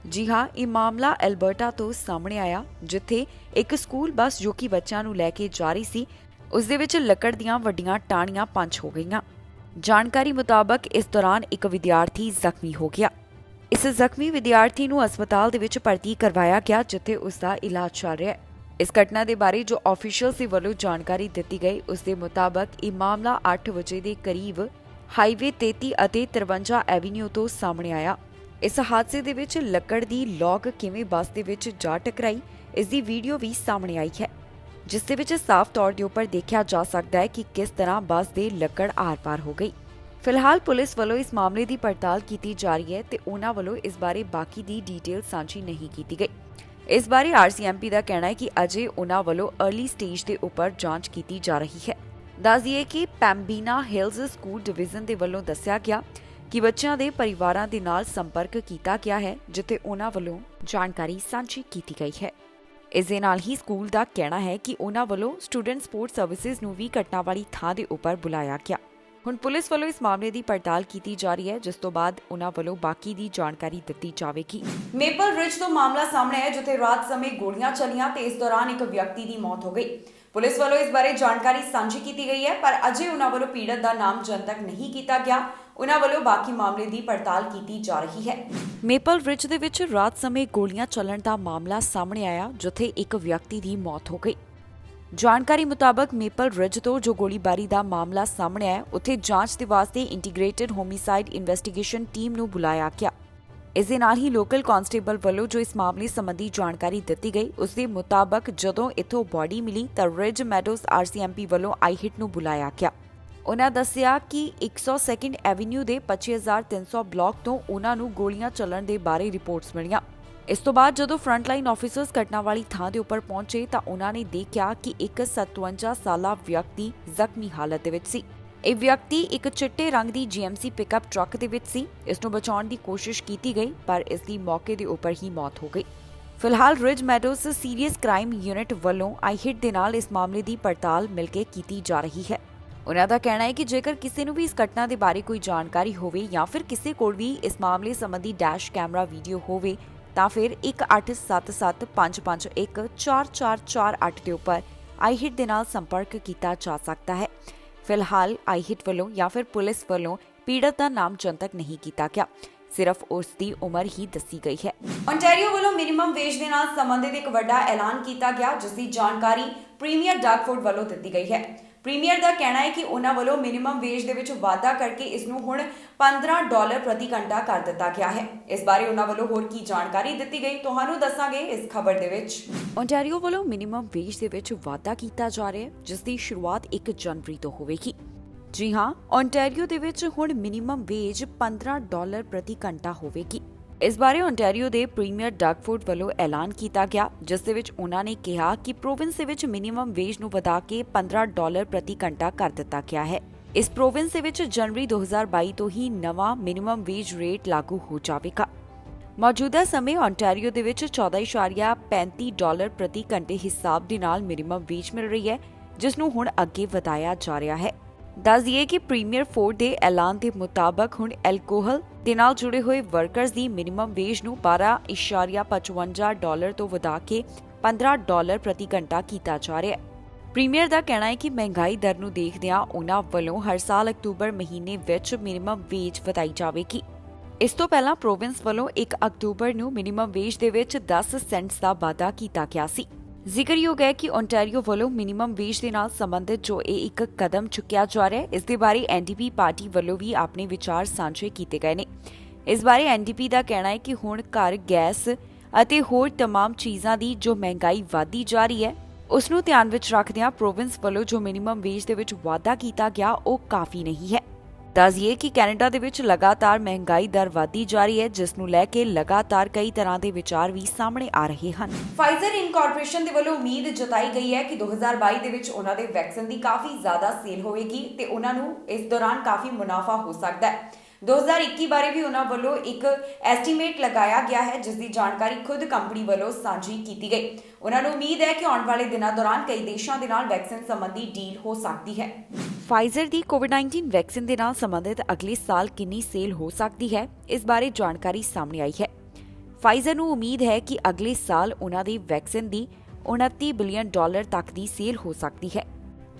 [SPEAKER 2] ਜੀ ਹਾਂ, ਇਹ ਮਾਮਲਾ ਐਲਬਰਟਾ ਤੋਂ ਸਾਹਮਣੇ ਆਇਆ, ਜਿੱਥੇ ਇੱਕ ਸਕੂਲ ਬੱਸ ਜੋ ਕਿ ਬੱਚਿਆਂ ਨੂੰ ਲੈ ਕੇ ਜਾ ਰਹੀ ਸੀ, ਉਸ ਦੇ ਵਿੱਚ ਲੱਕੜ ਦੀਆਂ ਵੱਡੀਆਂ ਟਾਹਣੀਆਂ ਪੰਚ ਹੋ ਗਈਆਂ। ਜਾਣਕਾਰੀ ਮੁਤਾਬਕ ਇਸ ਦੌਰਾਨ ਇੱਕ ਵਿਦਿਆਰਥੀ ਜ਼ਖਮੀ ਹੋ ਗਿਆ। ਇਸ ਜ਼ਖਮੀ ਵਿਦਿਆਰਥੀ ਨੂੰ ਹਸਪਤਾਲ ਦੇ ਵਿੱਚ ਭਰਤੀ ਕਰਵਾਇਆ ਗਿਆ, ਜਿੱਥੇ ਉਸ ਦਾ ਇਲਾਜ ਚੱਲ ਰਿਹਾ ਹੈ। ਇਸ ਘਟਨਾ ਦੇ ਬਾਰੇ ਜੋ ਆਫੀਸ਼ੀਅਲਸ ਦੇ ਵੱਲੋਂ ਜਾਣਕਾਰੀ ਦਿੱਤੀ ਗਈ, ਉਸ ਦੇ ਮੁਤਾਬਕ ਇਹ ਮਾਮਲਾ 8 ਵਜੇ ਦੇ ਕਰੀਬ ਹਾਈਵੇ 33 ਅਤੇ 53 ਐਵੀਨਿਊ ਤੋਂ ਸਾਹਮਣੇ ਆਇਆ। ਇਸ ਹਾਦਸੇ ਦੇ ਵਿੱਚ ਲੱਕੜ ਦੀ ਲੌਗ ਕਿਵੇਂ ਬੱਸ ਦੇ ਵਿੱਚ ਜਾ ਟਕਰਾਈ, ਇਸ ਦੀ ਵੀਡੀਓ ਵੀ ਸਾਹਮਣੇ ਆਈ ਹੈ, ਜਿਸ ਦੇ ਵਿੱਚ ਸਾਫ਼ ਤੌਰ ਦੇ ਉੱਪਰ ਦੇਖਿਆ ਜਾ ਸਕਦਾ ਹੈ ਕਿ ਕਿਸ ਤਰ੍ਹਾਂ ਬੱਸ ਦੇ ਲੱਕੜ ਆਰ-ਪਾਰ ਹੋ ਗਈ। ਫਿਲਹਾਲ ਪੁਲਿਸ ਵੱਲੋਂ ਇਸ ਮਾਮਲੇ ਦੀ ਪੜਤਾਲ ਕੀਤੀ ਜਾ ਰਹੀ ਹੈ ਤੇ ਉਹਨਾਂ ਵੱਲੋਂ ਇਸ ਬਾਰੇ ਬਾਕੀ ਦੀ ਡੀਟੇਲ ਸਾਂਝੀ ਨਹੀਂ ਕੀਤੀ ਗਈ। ਇਸ ਬਾਰੇ RCMP ਦਾ ਕਹਿਣਾ ਹੈ ਕਿ ਅਜੇ ਉਹਨਾਂ ਵੱਲੋਂ अर्ਲੀ ਸਟੇਜ ਦੇ ਉੱਪਰ ਜਾਂਚ ਕੀਤੀ ਜਾ ਰਹੀ ਹੈ। ਦੱਸ ਦਈਏ ਕਿ ਪੈਂਬੀਨਾ ਹਿਲਜ਼ ਸਕੂਲ ਡਿਵੀਜ਼ਨ ਦੇ ਵੱਲੋਂ ਦੱਸਿਆ ਗਿਆ ਕਿ ਬੱਚਿਆਂ ਦੇ ਪਰਿਵਾਰਾਂ ਦੇ ਨਾਲ ਸੰਪਰਕ ਕੀਤਾ ਗਿਆ ਹੈ, ਜਿੱਥੇ ਉਹਨਾਂ ਵੱਲੋਂ ਜਾਣਕਾਰੀ ਸਾਂਝੀ ਕੀਤੀ ਗਈ ਹੈ। ਇਸ ਦੇ ਨਾਲ ਹੀ ਸਕੂਲ ਦਾ ਕਹਿਣਾ ਹੈ ਕਿ ਉਹਨਾਂ ਵੱਲੋਂ ਸਟੂਡੈਂਟ ਸਪੋਰਟ ਸਰਵਿਸਿਜ਼ ਨੂੰ ਵੀ ਘਟਨਾ ਵਾਲੀ ਥਾਂ ਦੇ ਉੱਪਰ ਬੁਲਾਇਆ ਗਿਆ। ਹੁਣ ਪੁਲਿਸ ਵੱਲੋਂ ਇਸ ਮਾਮਲੇ ਦੀ ਪੜਤਾਲ ਕੀਤੀ ਜਾ ਰਹੀ ਹੈ, ਜਿਸ ਤੋਂ ਬਾਅਦ ਉਹਨਾਂ ਵੱਲੋਂ ਬਾਕੀ ਦੀ ਜਾਣਕਾਰੀ ਦਿੱਤੀ ਜਾਵੇਗੀ। ਮੇਪਲ ਰਿਜ ਤੋਂ ਮਾਮਲਾ ਸਾਹਮਣੇ ਆਇਆ, ਜਿੱਥੇ ਰਾਤ ਸਮੇਂ ਗੋਲੀਆਂ ਚੱਲੀਆਂ ਤੇ ਇਸ ਦੌਰਾਨ ਇੱਕ ਵਿਅਕਤੀ ਦੀ ਮੌਤ ਹੋ ਗਈ। ਪੁਲਿਸ ਵੱਲੋਂ ਇਸ ਬਾਰੇ ਜਾਣਕਾਰੀ ਸਾਂਝੀ ਕੀਤੀ ਗਈ ਹੈ, ਪਰ ਅਜੇ ਉਹਨਾਂ ਵੱਲੋਂ ਪੀੜਤ ਦਾ ਨਾਮ ਜਨਤਕ ਨਹੀਂ ਕੀਤਾ ਗਿਆ। ਉਹਨਾਂ ਵੱਲੋਂ ਬਾਕੀ ਮਾਮਲੇ ਦੀ ਪੜਤਾਲ ਕੀਤੀ ਜਾ ਰਹੀ ਹੈ। ਮੇਪਲ ਰਿਜ ਦੇ ਵਿੱਚ ਰਾਤ ਸਮੇਂ ਗੋਲੀਆਂ ਚੱਲਣ ਦਾ ਮਾਮਲਾ ਸਾਹਮਣੇ ਆਇਆ, ਜਿੱਥੇ ਇੱਕ ਵਿਅਕਤੀ ਦੀ ਮੌਤ ਹੋ ਗਈ। ਜਾਣਕਾਰੀ ਮੁਤਾਬਕ ਮੇਪਲ ਰਿਜ ਤੋਂ ਜੋ ਗੋਲੀਬਾਰੀ ਦਾ ਮਾਮਲਾ ਸਾਹਮਣੇ ਆਇਆ, ਉੱਥੇ ਜਾਂਚ ਦੇ ਵਾਸਤੇ ਇੰਟੀਗ੍ਰੇਟਿਡ ਹੋਮਿਸਾਈਡ ਇਨਵੈਸਟੀਗੇਸ਼ਨ ਟੀਮ ਨੂੰ ਬੁਲਾਇਆ ਗਿਆ। ਇਸ ਦੇ ਨਾਲ ਹੀ ਲੋਕਲ ਕਾਂਸਟੇਬਲ ਵੱਲੋਂ ਜੋ ਇਸ ਮਾਮਲੇ ਸੰਬੰਧੀ ਜਾਣਕਾਰੀ ਦਿੱਤੀ ਗਈ ਉਸ ਦੇ ਮੁਤਾਬਕ ਜਦੋਂ ਇੱਥੋਂ ਬਾਡੀ ਮਿਲੀ ਤਾਂ ਰਿਜ ਮੈਡੋਜ਼ RCMP ਵੱਲੋਂ ਆਈਹਿਟ ਨੂੰ ਬੁਲਾਇਆ ਗਿਆ। ਉਨ੍ਹਾਂ ਦੱਸਿਆ ਕਿ 102nd ਐਵੀਨਿਊ ਦੇ 25300 ਬਲਾਕ ਤੋਂ ਉਨ੍ਹਾਂ ਨੂੰ ਗੋਲੀਆਂ ਚੱਲਣ ਦੇ ਬਾਰੇ ਰਿਪੋਰਟਸ ਮਿਲੀਆਂ। ਇਸ ਤੋਂ ਬਾਅਦ ਜਦੋਂ ਫਰੰਟਲਾਈਨ ਆਫੀਸਰਸ ਘਟਨਾ ਵਾਲੀ ਥਾਂ ਦੇ ਉੱਪਰ ਪਹੁੰਚੇ ਤਾਂ ਉਨ੍ਹਾਂ ਨੇ ਦੇਖਿਆ ਕਿ ਇੱਕ 57 ਸਾਲਾ ਵਿਅਕਤੀ ਜ਼ਖਮੀ ਹਾਲਤ ਦੇ ਵਿੱਚ ਸੀ। ਇਹ ਵਿਅਕਤੀ ਇੱਕ ਚਿੱਟੇ ਰੰਗ ਦੀ GMC ਪਿਕਅਪ ਟਰੱਕ ਦੇ ਵਿੱਚ ਸੀ। ਇਸ ਨੂੰ ਬਚਾਉਣ ਦੀ ਕੋਸ਼ਿਸ਼ ਕੀਤੀ ਗਈ ਪਰ ਇਸ ਦੀ ਮੌਕੇ ਦੇ ਉੱਪਰ ਹੀ ਮੌਤ ਹੋ ਗਈ। ਫਿਲਹਾਲ ਰਿਜ ਮੈਡੋਜ਼ ਸੀਰੀਅਸ ਕ੍ਰਾਈਮ ਯੂਨਿਟ ਵੱਲੋਂ ਆਈਹਿਟ ਦੇ ਨਾਲ ਇਸ ਮਾਮਲੇ ਦੀ ਪੜਤਾਲ ਮਿਲ ਕੇ ਕੀਤੀ ਜਾ ਰਹੀ ਹੈ। ਉਨ੍ਹਾਂ ਦਾ ਕਹਿਣਾ ਹੈ ਕਿ ਜੇਕਰ ਕਿਸੇ ਨੂੰ ਵੀ ਇਸ ਘਟਨਾ ਦੇ ਬਾਰੇ ਕੋਈ ਜਾਣਕਾਰੀ ਹੋਵੇ ਜਾਂ ਫਿਰ ਕਿਸੇ ਕੋਲ ਵੀ ਇਸ ਮਾਮਲੇ ਸੰਬੰਧੀ ਡੈਸ਼ ਕੈਮਰਾ ਵੀਡੀਓ ਹੋਵੇ ਤਾਂ ਫਿਰ 187755144448 ਦੇ ਉੱਪਰ ਆਈਹਿਟ ਦੇ ਨਾਲ ਸੰਪਰਕ ਕੀਤਾ ਜਾ ਸਕਦਾ ਹੈ। ਫਿਲਹਾਲ ਆਈਹਿਟ ਵੱਲੋਂ ਜਾਂ ਫਿਰ ਪੁਲਿਸ ਵੱਲੋਂ ਪੀੜਤ ਦਾ ਨਾਮ ਜਨਤਕ ਨਹੀਂ ਕੀਤਾ ਗਿਆ, ਸਿਰਫ ਉਸ ਦੀ ਉਮਰ ਹੀ ਦੱਸੀ ਗਈ ਹੈ।
[SPEAKER 1] ontario ਵੱਲੋਂ ਮਿਨੀਮਮ ਵੇਜ ਦੇ ਨਾਲ ਸੰਬੰਧਿਤ ਇੱਕ ਵੱਡਾ ਐਲਾਨ ਕੀਤਾ ਗਿਆ ਜਿਸ ਦੀ ਜਾਣਕਾਰੀ ਪ੍ਰੀਮੀਅਰ ਡਗ ਫੋਰਡ ਵੱਲੋਂ ਦਿੱਤੀ ਗਈ ਹੈ। ਪ੍ਰੀਮੀਅਰ ਦਾ ਕਹਿਣਾ ਹੈ ਕਿ ਉਹਨਾਂ ਵੱਲੋਂ ਮਿਨੀਮਮ ਵੇਜ ਦੇ ਵਿੱਚ ਵਾਧਾ ਕਰਕੇ ਇਸ ਨੂੰ ਹੁਣ $15 ਪ੍ਰਤੀ ਘੰਟਾ ਕਰ ਦਿੱਤਾ ਗਿਆ ਹੈ। ਇਸ ਬਾਰੇ ਉਹਨਾਂ ਵੱਲੋਂ ਹੋਰ ਕੀ ਜਾਣਕਾਰੀ ਦਿੱਤੀ ਗਈ ਤੁਹਾਨੂੰ ਦੱਸਾਂਗੇ ਇਸ ਖਬਰ ਦੇ ਵਿੱਚ।
[SPEAKER 2] ontario ਵੱਲੋਂ ਮਿਨੀਮਮ ਵੇਜ ਦੇ ਵਿੱਚ ਵਾਧਾ ਕੀਤਾ ਜਾ ਰਿਹਾ ਹੈ ਜਿਸ ਦੀ ਸ਼ੁਰੂਆਤ 1 ਜਨਵਰੀ ਤੋਂ ਹੋਵੇਗੀ। ਜੀ ਹਾਂ, ontario ਦੇ ਵਿੱਚ ਹੁਣ ਮਿਨੀਮਮ ਵੇਜ $15 ਪ੍ਰਤੀ ਘੰਟਾ ਹੋਵੇਗੀ। ਇਸ ਬਾਰੇ ontario ਦੇ ਪ੍ਰੀਮੀਅਰ ਡਗ ਫੋਰਡ ਵੱਲੋਂ ਐਲਾਨ ਕੀਤਾ ਗਿਆ ਜਿਸ ਦੇ ਵਿੱਚ ਉਹਨਾਂ ਨੇ ਕਿਹਾ ਕਿ ਪ੍ਰੋਵਿੰਸ ਦੇ ਵਿੱਚ ਮਿਨੀਮਮ ਵੇਜ ਨੂੰ ਵਧਾ ਕੇ $15 ਪ੍ਰਤੀ ਘੰਟਾ ਕਰ ਦਿੱਤਾ ਗਿਆ ਹੈ। ਇਸ ਪ੍ਰੋਵਿੰਸ ਦੇ ਵਿੱਚ ਜਨਵਰੀ 2022 ਤੋਂ ਹੀ ਨਵਾਂ ਮਿਨੀਮਮ ਵੇਜ ਰੇਟ ਲਾਗੂ ਹੋ ਜਾਵੇਗਾ। ਮੌਜੂਦਾ ਸਮੇਂ ontario ਦੇ ਵਿੱਚ $14.35 ਪ੍ਰਤੀ ਘੰਟੇ ਹਿਸਾਬ ਦੇ ਨਾਲ ਮਿਨੀਮਮ ਵੇਜ ਮਿਲ ਰਹੀ ਹੈ ਜਿਸ ਨੂੰ ਹੁਣ ਅੱਗੇ ਵਧਾਇਆ ਜਾ ਰਿਹਾ ਹੈ। ਦੱਸ ਦਈਏ ਕਿ ਪ੍ਰੀਮੀਅਰ ਫੋਰਡ ਦੇ ਐਲਾਨ ਦੇ ਮੁਤਾਬਕ ਹੁਣ ਐਲਕੋਹਲ ਦੇ ਨਾਲ ਜੁੜੇ ਹੋਏ ਵਰਕਰਸ ਦੀ ਮਿਨੀਮਮ ਵੇਜ ਨੂੰ $12.55 ਤੋਂ ਵਧਾ ਕੇ $15 ਪ੍ਰਤੀ ਘੰਟਾ ਕੀਤਾ ਜਾ ਰਿਹਾ ਹੈ। ਪ੍ਰੀਮੀਅਰ ਦਾ ਕਹਿਣਾ ਹੈ ਕਿ ਮਹਿੰਗਾਈ ਦਰ ਨੂੰ ਦੇਖਦਿਆਂ ਉਨ੍ਹਾਂ ਵੱਲੋਂ ਹਰ ਸਾਲ ਅਕਤੂਬਰ ਮਹੀਨੇ ਵਿੱਚ ਮਿਨੀਮਮ ਵੇਜ ਵਧਾਈ ਜਾਵੇਗੀ। ਇਸ ਤੋਂ ਪਹਿਲਾਂ ਪ੍ਰੋਵਿੰਸ ਵੱਲੋਂ 1 ਅਕਤੂਬਰ ਨੂੰ ਮਿਨੀਮਮ ਵੇਜ ਦੇ ਵਿੱਚ 10 ਸੈਂਟਸ ਦਾ ਵਾਧਾ ਕੀਤਾ ਗਿਆ ਸੀ। ਜ਼ਿਕਰਯੋਗ ਹੈ ਕਿ ontario ਵੱਲੋਂ ਮਿਨੀਮਮ ਵੇਜ ਦੇ ਨਾਲ ਸੰਬੰਧਿਤ ਜੋ ਇਹ ਇੱਕ ਕਦਮ ਚੁੱਕਿਆ ਜਾ ਰਿਹਾ ਹੈ ਇਸ ਦੇ ਬਾਰੇ NDP ਪਾਰਟੀ ਵੱਲੋਂ ਵੀ ਆਪਣੇ ਵਿਚਾਰ ਸਾਂਝੇ ਕੀਤੇ ਗਏ ਨੇ। ਇਸ ਬਾਰੇ NDP ਦਾ ਕਹਿਣਾ ਹੈ ਕਿ ਹੁਣ ਘਰ ਗੈਸ ਅਤੇ ਹੋਰ तमाम ਚੀਜ਼ਾਂ ਦੀ ਜੋ ਮਹਿੰਗਾਈ ਵਧਦੀ ਜਾ ਰਹੀ ਹੈ ਉਸ ਨੂੰ ਧਿਆਨ ਵਿੱਚ ਰੱਖਦਿਆਂ ਪ੍ਰੋਵਿੰਸ ਵੱਲੋਂ ਜੋ ਮਿਨੀਮਮ ਵੇਜ ਦੇ ਵਿੱਚ ਵਾਧਾ ਕੀਤਾ ਗਿਆ ਉਹ ਕਾਫੀ ਨਹੀਂ ਹੈ। ਦੱਸਿਏ ਕਿ ਕੈਨੇਡਾ ਦੇ ਵਿੱਚ ਲਗਾਤਾਰ ਮਹਿੰਗਾਈ ਦਰ ਵਧਦੀ ਜਾ ਰਹੀ ਹੈ ਜਿਸ ਨੂੰ ਲੈ ਕੇ ਲਗਾਤਾਰ ਕਈ ਤਰ੍ਹਾਂ ਦੇ ਵਿਚਾਰ ਵੀ ਸਾਹਮਣੇ ਆ ਰਹੇ ਹਨ।
[SPEAKER 1] ਫਾਈਜ਼ਰ ਇਨਕਾਰਪੋਰੇਸ਼ਨ ਦੇ ਵੱਲੋਂ ਉਮੀਦ ਜਤਾਈ ਗਈ ਹੈ ਕਿ 2022 ਦੇ ਵਿੱਚ ਉਹਨਾਂ ਦੇ ਵੈਕਸੀਨ ਦੀ ਕਾਫੀ ਜ਼ਿਆਦਾ ਸੇਲ ਹੋਵੇਗੀ ਤੇ ਉਹਨਾਂ ਨੂੰ ਇਸ ਦੌਰਾਨ ਕਾਫੀ ਮੁਨਾਫਾ ਹੋ ਸਕਦਾ ਹੈ। 2021 ਬਾਰੇ ਵੀ ਉਹਨਾਂ ਵੱਲੋਂ ਇੱਕ ਐਸਟੀਮੇਟ ਲਗਾਇਆ ਗਿਆ ਹੈ ਜਿਸ ਦੀ ਜਾਣਕਾਰੀ ਖੁਦ ਕੰਪਨੀ ਵੱਲੋਂ ਸਾਂਝੀ ਕੀਤੀ ਗਈ। ਉਹਨਾਂ ਨੂੰ ਉਮੀਦ ਹੈ ਕਿ ਆਉਣ ਵਾਲੇ ਦਿਨਾਂ ਦੌਰਾਨ ਕਈ ਦੇਸ਼ਾਂ ਦੇ ਨਾਲ ਵੈਕਸੀਨ ਸੰਬੰਧੀ ਡੀਲ ਹੋ ਸਕਦੀ ਹੈ।
[SPEAKER 2] ਫਾਈਜ਼ਰ ਦੀ ਕੋਵਿਡ-19 ਵੈਕਸੀਨ ਦੇ ਨਾਲ ਸੰਬੰਧਿਤ ਅਗਲੇ ਸਾਲ ਕਿੰਨੀ ਸੇਲ ਹੋ ਸਕਦੀ ਹੈ ਇਸ ਬਾਰੇ ਜਾਣਕਾਰੀ ਸਾਹਮਣੇ ਆਈ ਹੈ। ਫਾਈਜ਼ਰ ਨੂੰ ਉਮੀਦ ਹੈ ਕਿ ਅਗਲੇ ਸਾਲ ਉਹਨਾਂ ਦੀ ਵੈਕਸੀਨ ਦੀ $29 ਬਿਲੀਅਨ ਤੱਕ ਦੀ ਸੇਲ ਹੋ ਸਕਦੀ ਹੈ।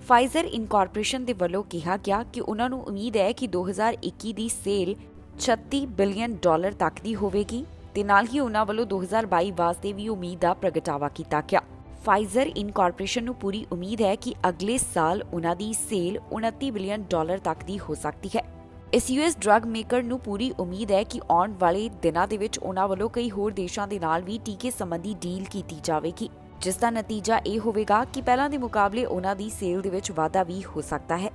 [SPEAKER 2] ਫਾਈਜ਼ਰ ਇਨਕਾਰਪੋਰੇਸ਼ਨ ਦੇ ਵੱਲੋਂ ਕਿਹਾ ਗਿਆ ਕਿ ਉਹਨਾਂ ਨੂੰ ਉਮੀਦ ਹੈ ਕਿ 2021 ਦੀ ਸੇਲ $36 ਬਿਲੀਅਨ ਤੱਕ ਦੀ ਹੋਵੇਗੀ ਤੇ ਨਾਲ ਹੀ ਉਹਨਾਂ ਵੱਲੋਂ 2022 ਵਾਸਤੇ ਵੀ ਉਮੀਦ ਦਾ ਪ੍ਰਗਟਾਵਾ ਕੀਤਾ ਗਿਆ। ਫਾਈਜ਼ਰ ਇਨਕਾਰਪੋਰੇਸ਼ਨ ਨੂੰ ਪੂਰੀ ਉਮੀਦ ਹੈ ਕਿ ਅਗਲੇ ਸਾਲ ਉਹਨਾਂ ਦੀ ਸੇਲ $29 ਬਿਲੀਅਨ ਤੱਕ ਦੀ ਹੋ ਸਕਦੀ ਹੈ। ਇਸ US ਡਰੱਗ ਮੇਕਰ ਨੂੰ ਪੂਰੀ ਉਮੀਦ ਹੈ ਕਿ ਆਉਣ ਵਾਲੇ ਦਿਨਾਂ ਦੇ ਵਿੱਚ ਉਹਨਾਂ ਵੱਲੋਂ ਕਈ ਹੋਰ ਦੇਸ਼ਾਂ ਦੇ ਨਾਲ ਵੀ ਟੀਕੇ ਸੰਬੰਧੀ ਡੀਲ ਕੀਤੀ ਜਾਵੇਗੀ ਜਿਸ ਦਾ ਨਤੀਜਾ ਇਹ ਹੋਵੇਗਾ ਕਿ ਪਹਿਲਾਂ ਦੇ ਮੁਕਾਬਲੇ ਉਹਨਾਂ ਦੀ ਸੇਲ ਦੇ ਵਿੱਚ ਵਾਧਾ ਵੀ ਹੋ ਸਕਦਾ ਹੈ।